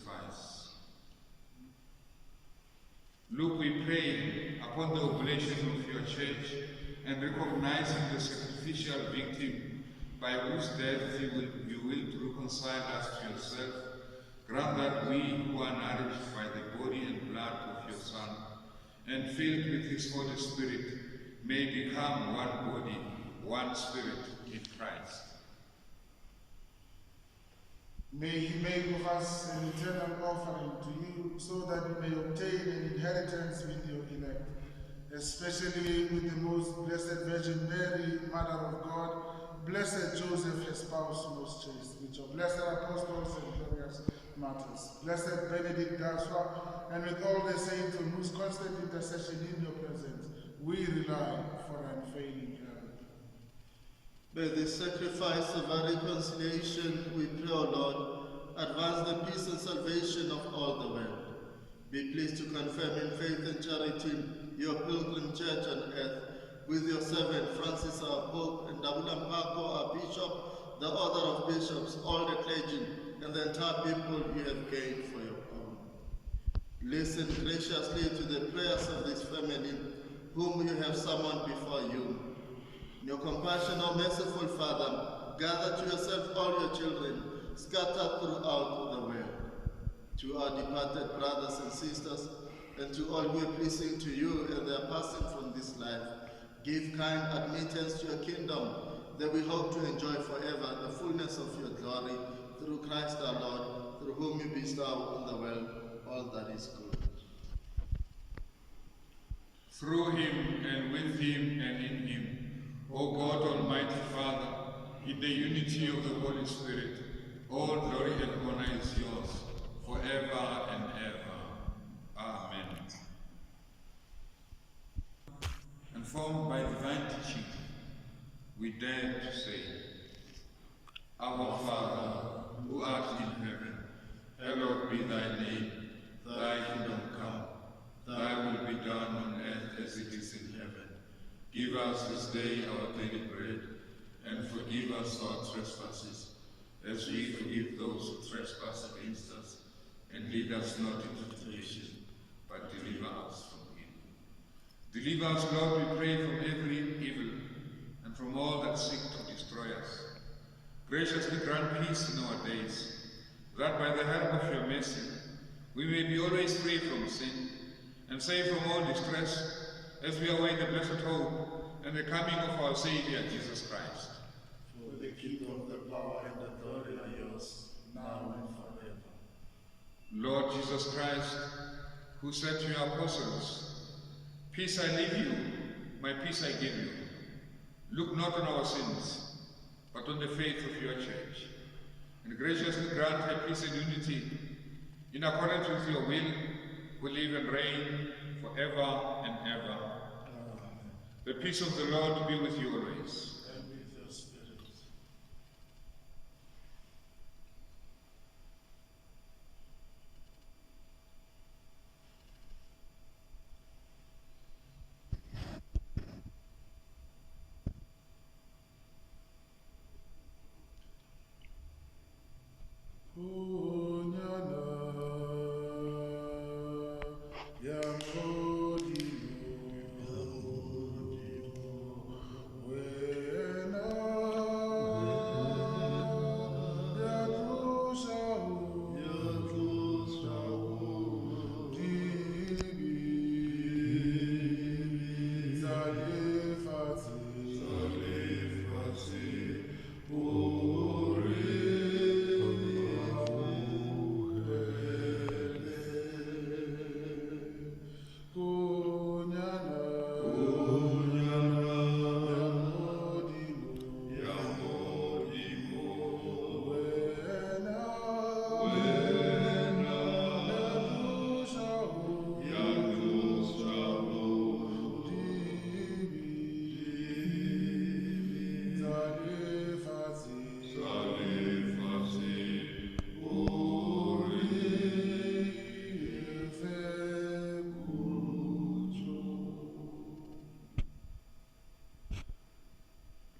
Look, we pray, upon the oblation of your church, and recognizing the sacrificial victim by whose death you will reconcile us to yourself, grant that we who are nourished by the body and blood of your Son, and filled with his Holy Spirit, may become one body, one spirit in Christ. may he make of us an eternal offering to you, so that we may obtain an inheritance with your elect, especially with the most blessed Virgin Mary, Mother of God, blessed Joseph, her spouse most chaste, with your blessed apostles and glorious martyrs, blessed Benedict Gaswa, and with all the saints on whose constant intercession in your presence we rely for unfailing help. By the sacrifice of our reconciliation, we pray, O Lord, advance the peace and salvation of all the world. Be pleased to confirm in faith and charity your pilgrim church on earth, with your servant Francis our Pope, and Ndaba Menyuko our Bishop, the order of bishops, all the clergy, and the entire people you have gained for your own. Listen graciously to the prayers of this family, whom you have summoned before you. In your compassion, O merciful Father, gather to yourself all your children, scattered throughout the world. To our departed brothers and sisters, and to all who are pleasing to you and they are passing from this life, give kind admittance to your kingdom, that we hope to enjoy forever the fullness of your glory, through Christ our Lord, through whom you bestow on the world all that is good. Through him, and with him, and in him, O God, Almighty Father, in the unity of the Holy Spirit, all glory and honor is yours, forever and ever. Amen. Informed by divine teaching, we dare to say, Our Father, who art in heaven, hallowed be thy name. Thy kingdom come, thy will be done on earth as it is in heaven. Give us this day our daily bread, and forgive us our trespasses, as we forgive those who trespass against us. And lead us not into temptation, but deliver us from evil. Deliver us, Lord, we pray, from every evil, and from all that seek to destroy us. Graciously grant peace in our days, that by the help of your mercy we may be always free from sin, and safe from all distress, as we await the blessed hope and the coming of our Saviour, Jesus Christ. For the kingdom, the power, and the glory are yours, now and forever. Lord Jesus Christ, who said to your apostles, Peace I leave you, my peace I give you. Look not on our sins, but on the faith of your church, and graciously grant her peace and unity, in accordance with your will, who live and reign forever and ever. Amen. The peace of the Lord be with you always. And with your spirit.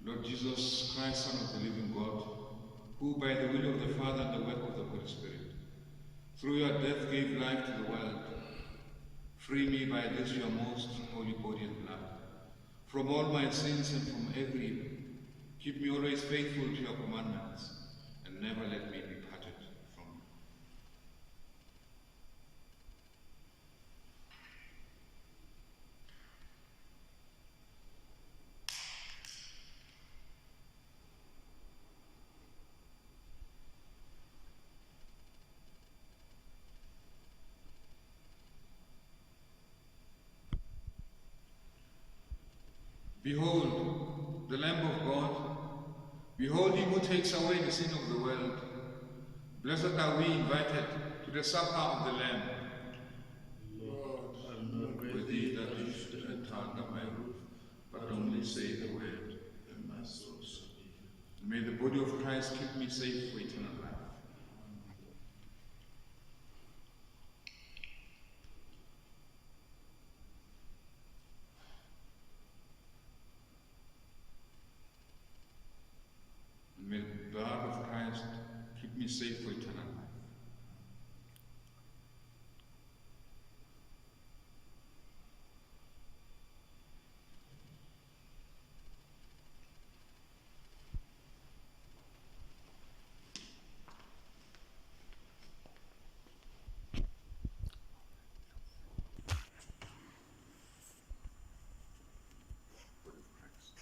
Lord Jesus Christ, Son of the living God, who by the will of the Father and the work of the Holy Spirit, through your death gave life to the world, free me by this your most holy body and blood, from all my sins and from every evil. Keep me always faithful to your commandments, and never let me be parted from you. Behold, the Lamb of God. Behold him who takes away the sin of the world. Blessed are we invited to the supper of the Lamb. Lord, I'm not Worthy that you should enter under my roof, but only say the word, and my soul shall be healed. and may the body of Christ keep me safe for eternal life. And may the blood of Christ keep me safe for eternal life. Body of Christ.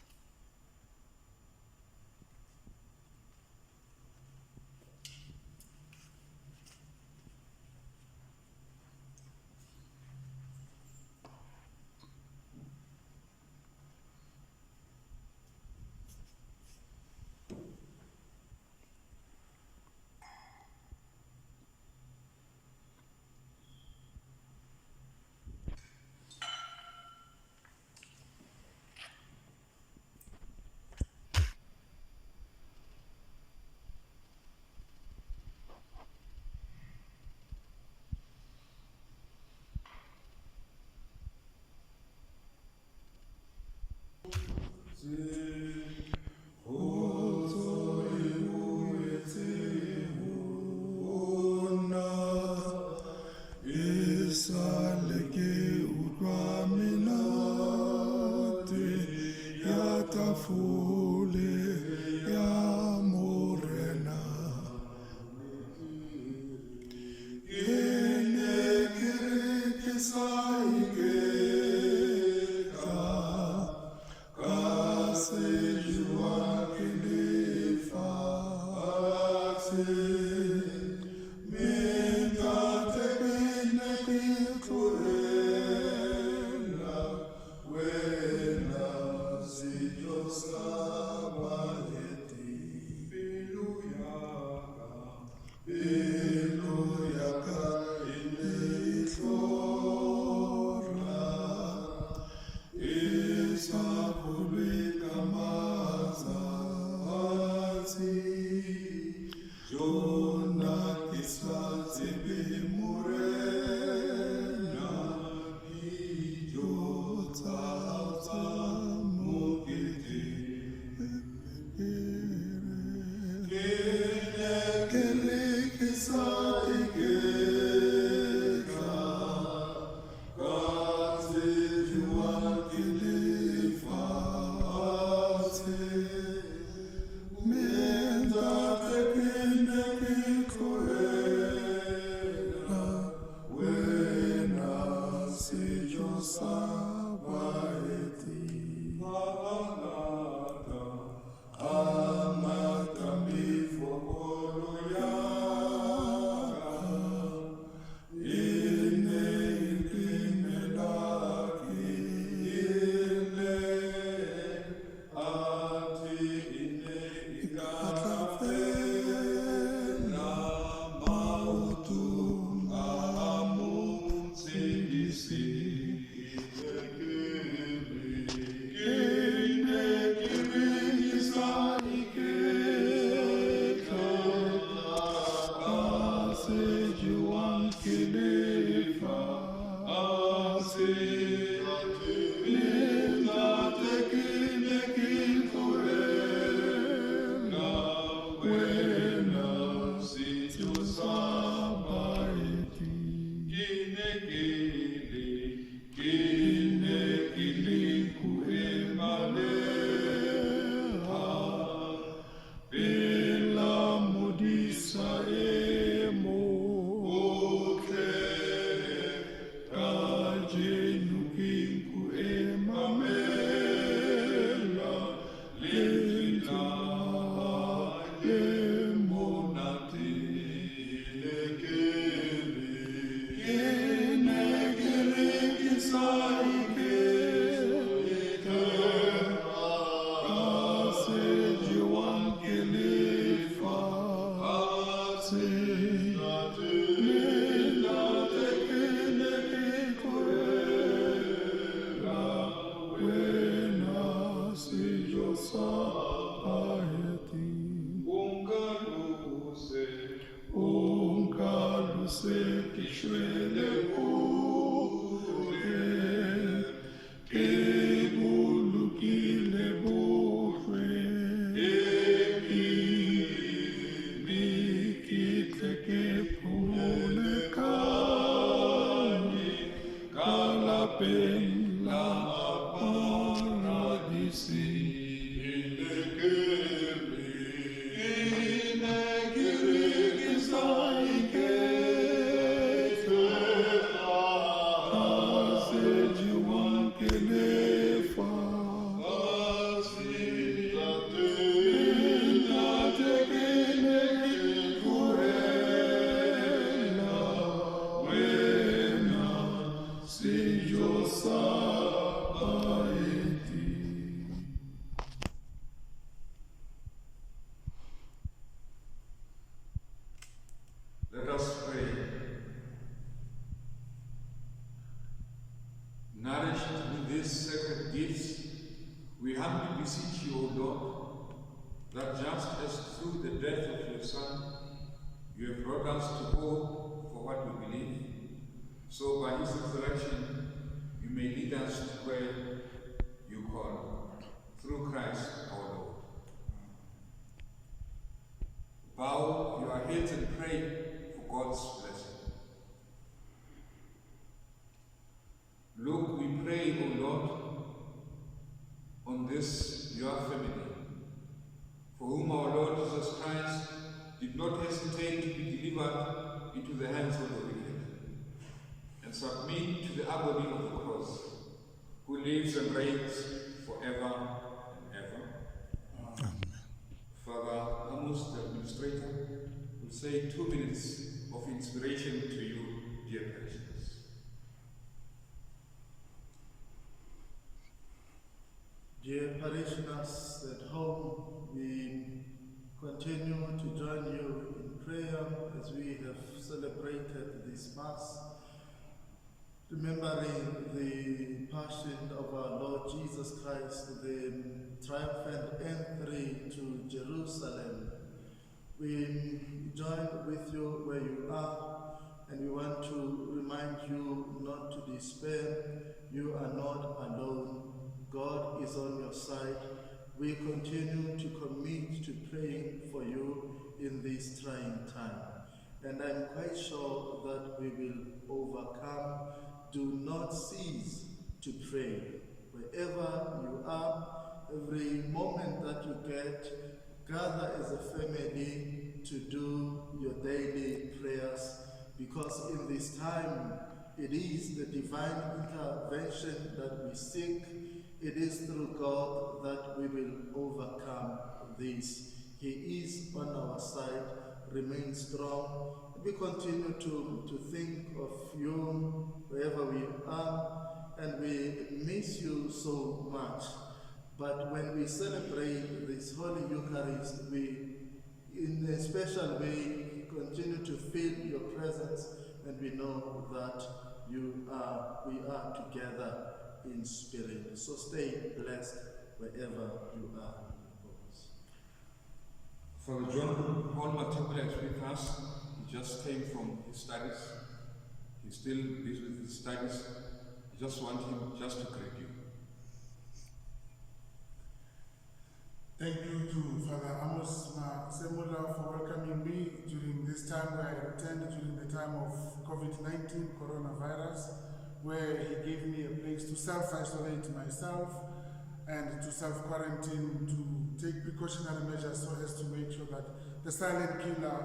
Say Ebulukile buhlwe, bikitleke phulekani, kalapeng la paradisi. Let us pray. Nourished with these sacred gifts, we humbly beseech you, O Lord, that just as through the death of your Son, you have brought us to hope for what we believe, so by his resurrection, you may lead us to where you call, through Christ our Lord. Bow your heads and pray for God's blessing. Look, we pray, O Lord, on this your family, for whom our Lord Jesus Christ did not hesitate to be delivered into the hands of the wicked, and submit to the agony of the cross, who lives and reigns forever and ever. Amen. Father Amos, the administrator, will say 2 minutes of inspiration to you, dear parishioners. Dear parishioners at home, we continue to join you in prayer as we have celebrated this Mass, remembering the passion of our Lord Jesus Christ, the triumphant entry to Jerusalem. We join with you where you are, and we want to remind you not to despair. You are not alone. God is on your side. We continue to commit to praying for you in this trying time. And I'm quite sure that we will overcome. Do not cease to pray. Wherever you are, every moment that you get, gather as a family to do your daily prayers, because in this time, it is the divine intervention that we seek. It is through God that we will overcome this. He is on our side. Remain strong. We continue to think of you wherever we are, and we miss you so much. But when we celebrate this Holy Eucharist, we, in a special way, continue to feel your presence, and we know that we are together in spirit. So stay blessed wherever you are. Father John Paul Mathebula is with us. He just came from his studies. He still is with his studies. I just want him just to greet you. Thank you to Father Amos Masemola for welcoming me during this time where I returned during the time of COVID-19 coronavirus, where he gave me a place to self-isolate myself and to self-quarantine, to take precautionary measures so as to make sure that the silent killer,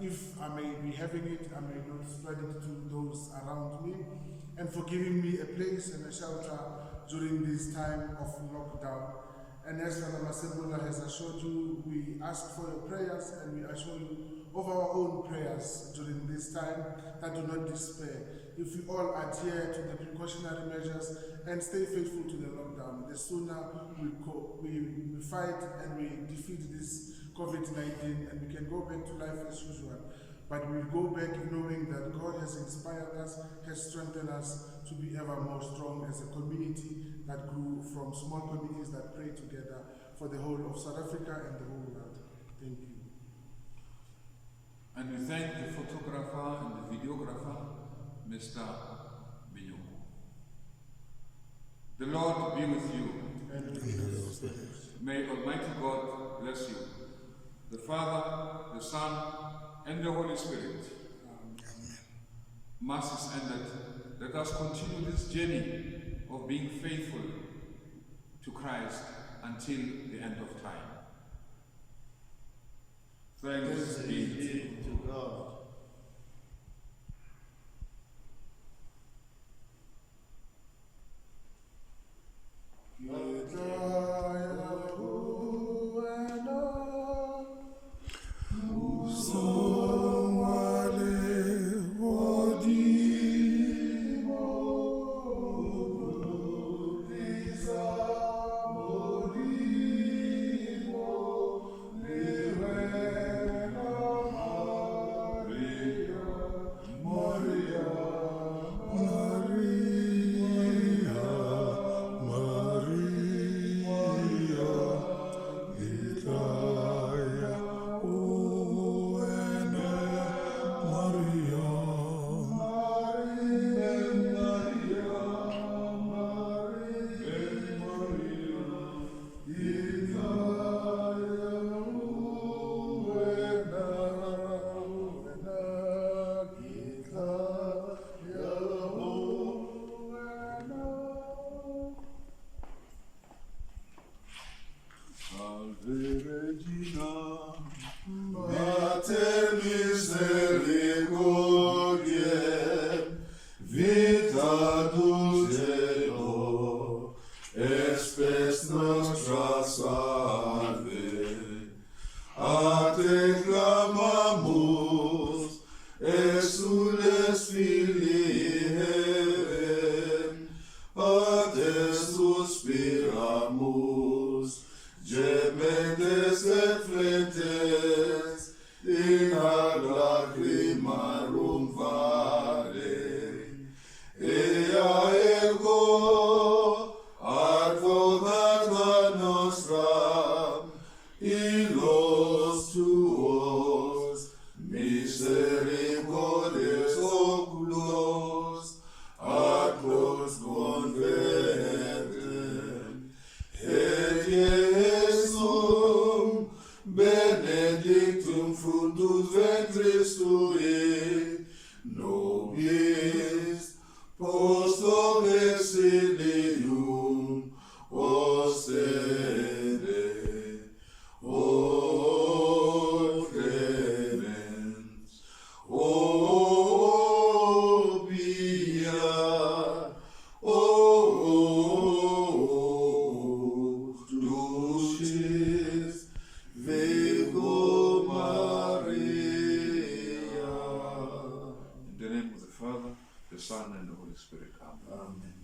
if I may be having it, I may not spread it to those around me, and for giving me a place and a shelter during this time of lockdown. And as Father Masemola has assured you, we ask for your prayers, and we assure you of our own prayers during this time, that do not despair. If we all adhere to the precautionary measures and stay faithful to the lockdown, the sooner we fight and we defeat this COVID-19, and we can go back to life as usual. But we will go back knowing that God has inspired us, has strengthened us to be ever more strong as a community that grew from small communities that pray together for the whole of South Africa and the whole world. Thank you. And we thank the photographer and the videographer, Mr. Menyuko. The Lord be with you. May Almighty God bless you, the Father, the Son, and the Holy Spirit. Mass is ended. Let us continue this journey of being faithful to Christ until the end of time. Thanks be to God. The Son and the Holy Spirit. Amen.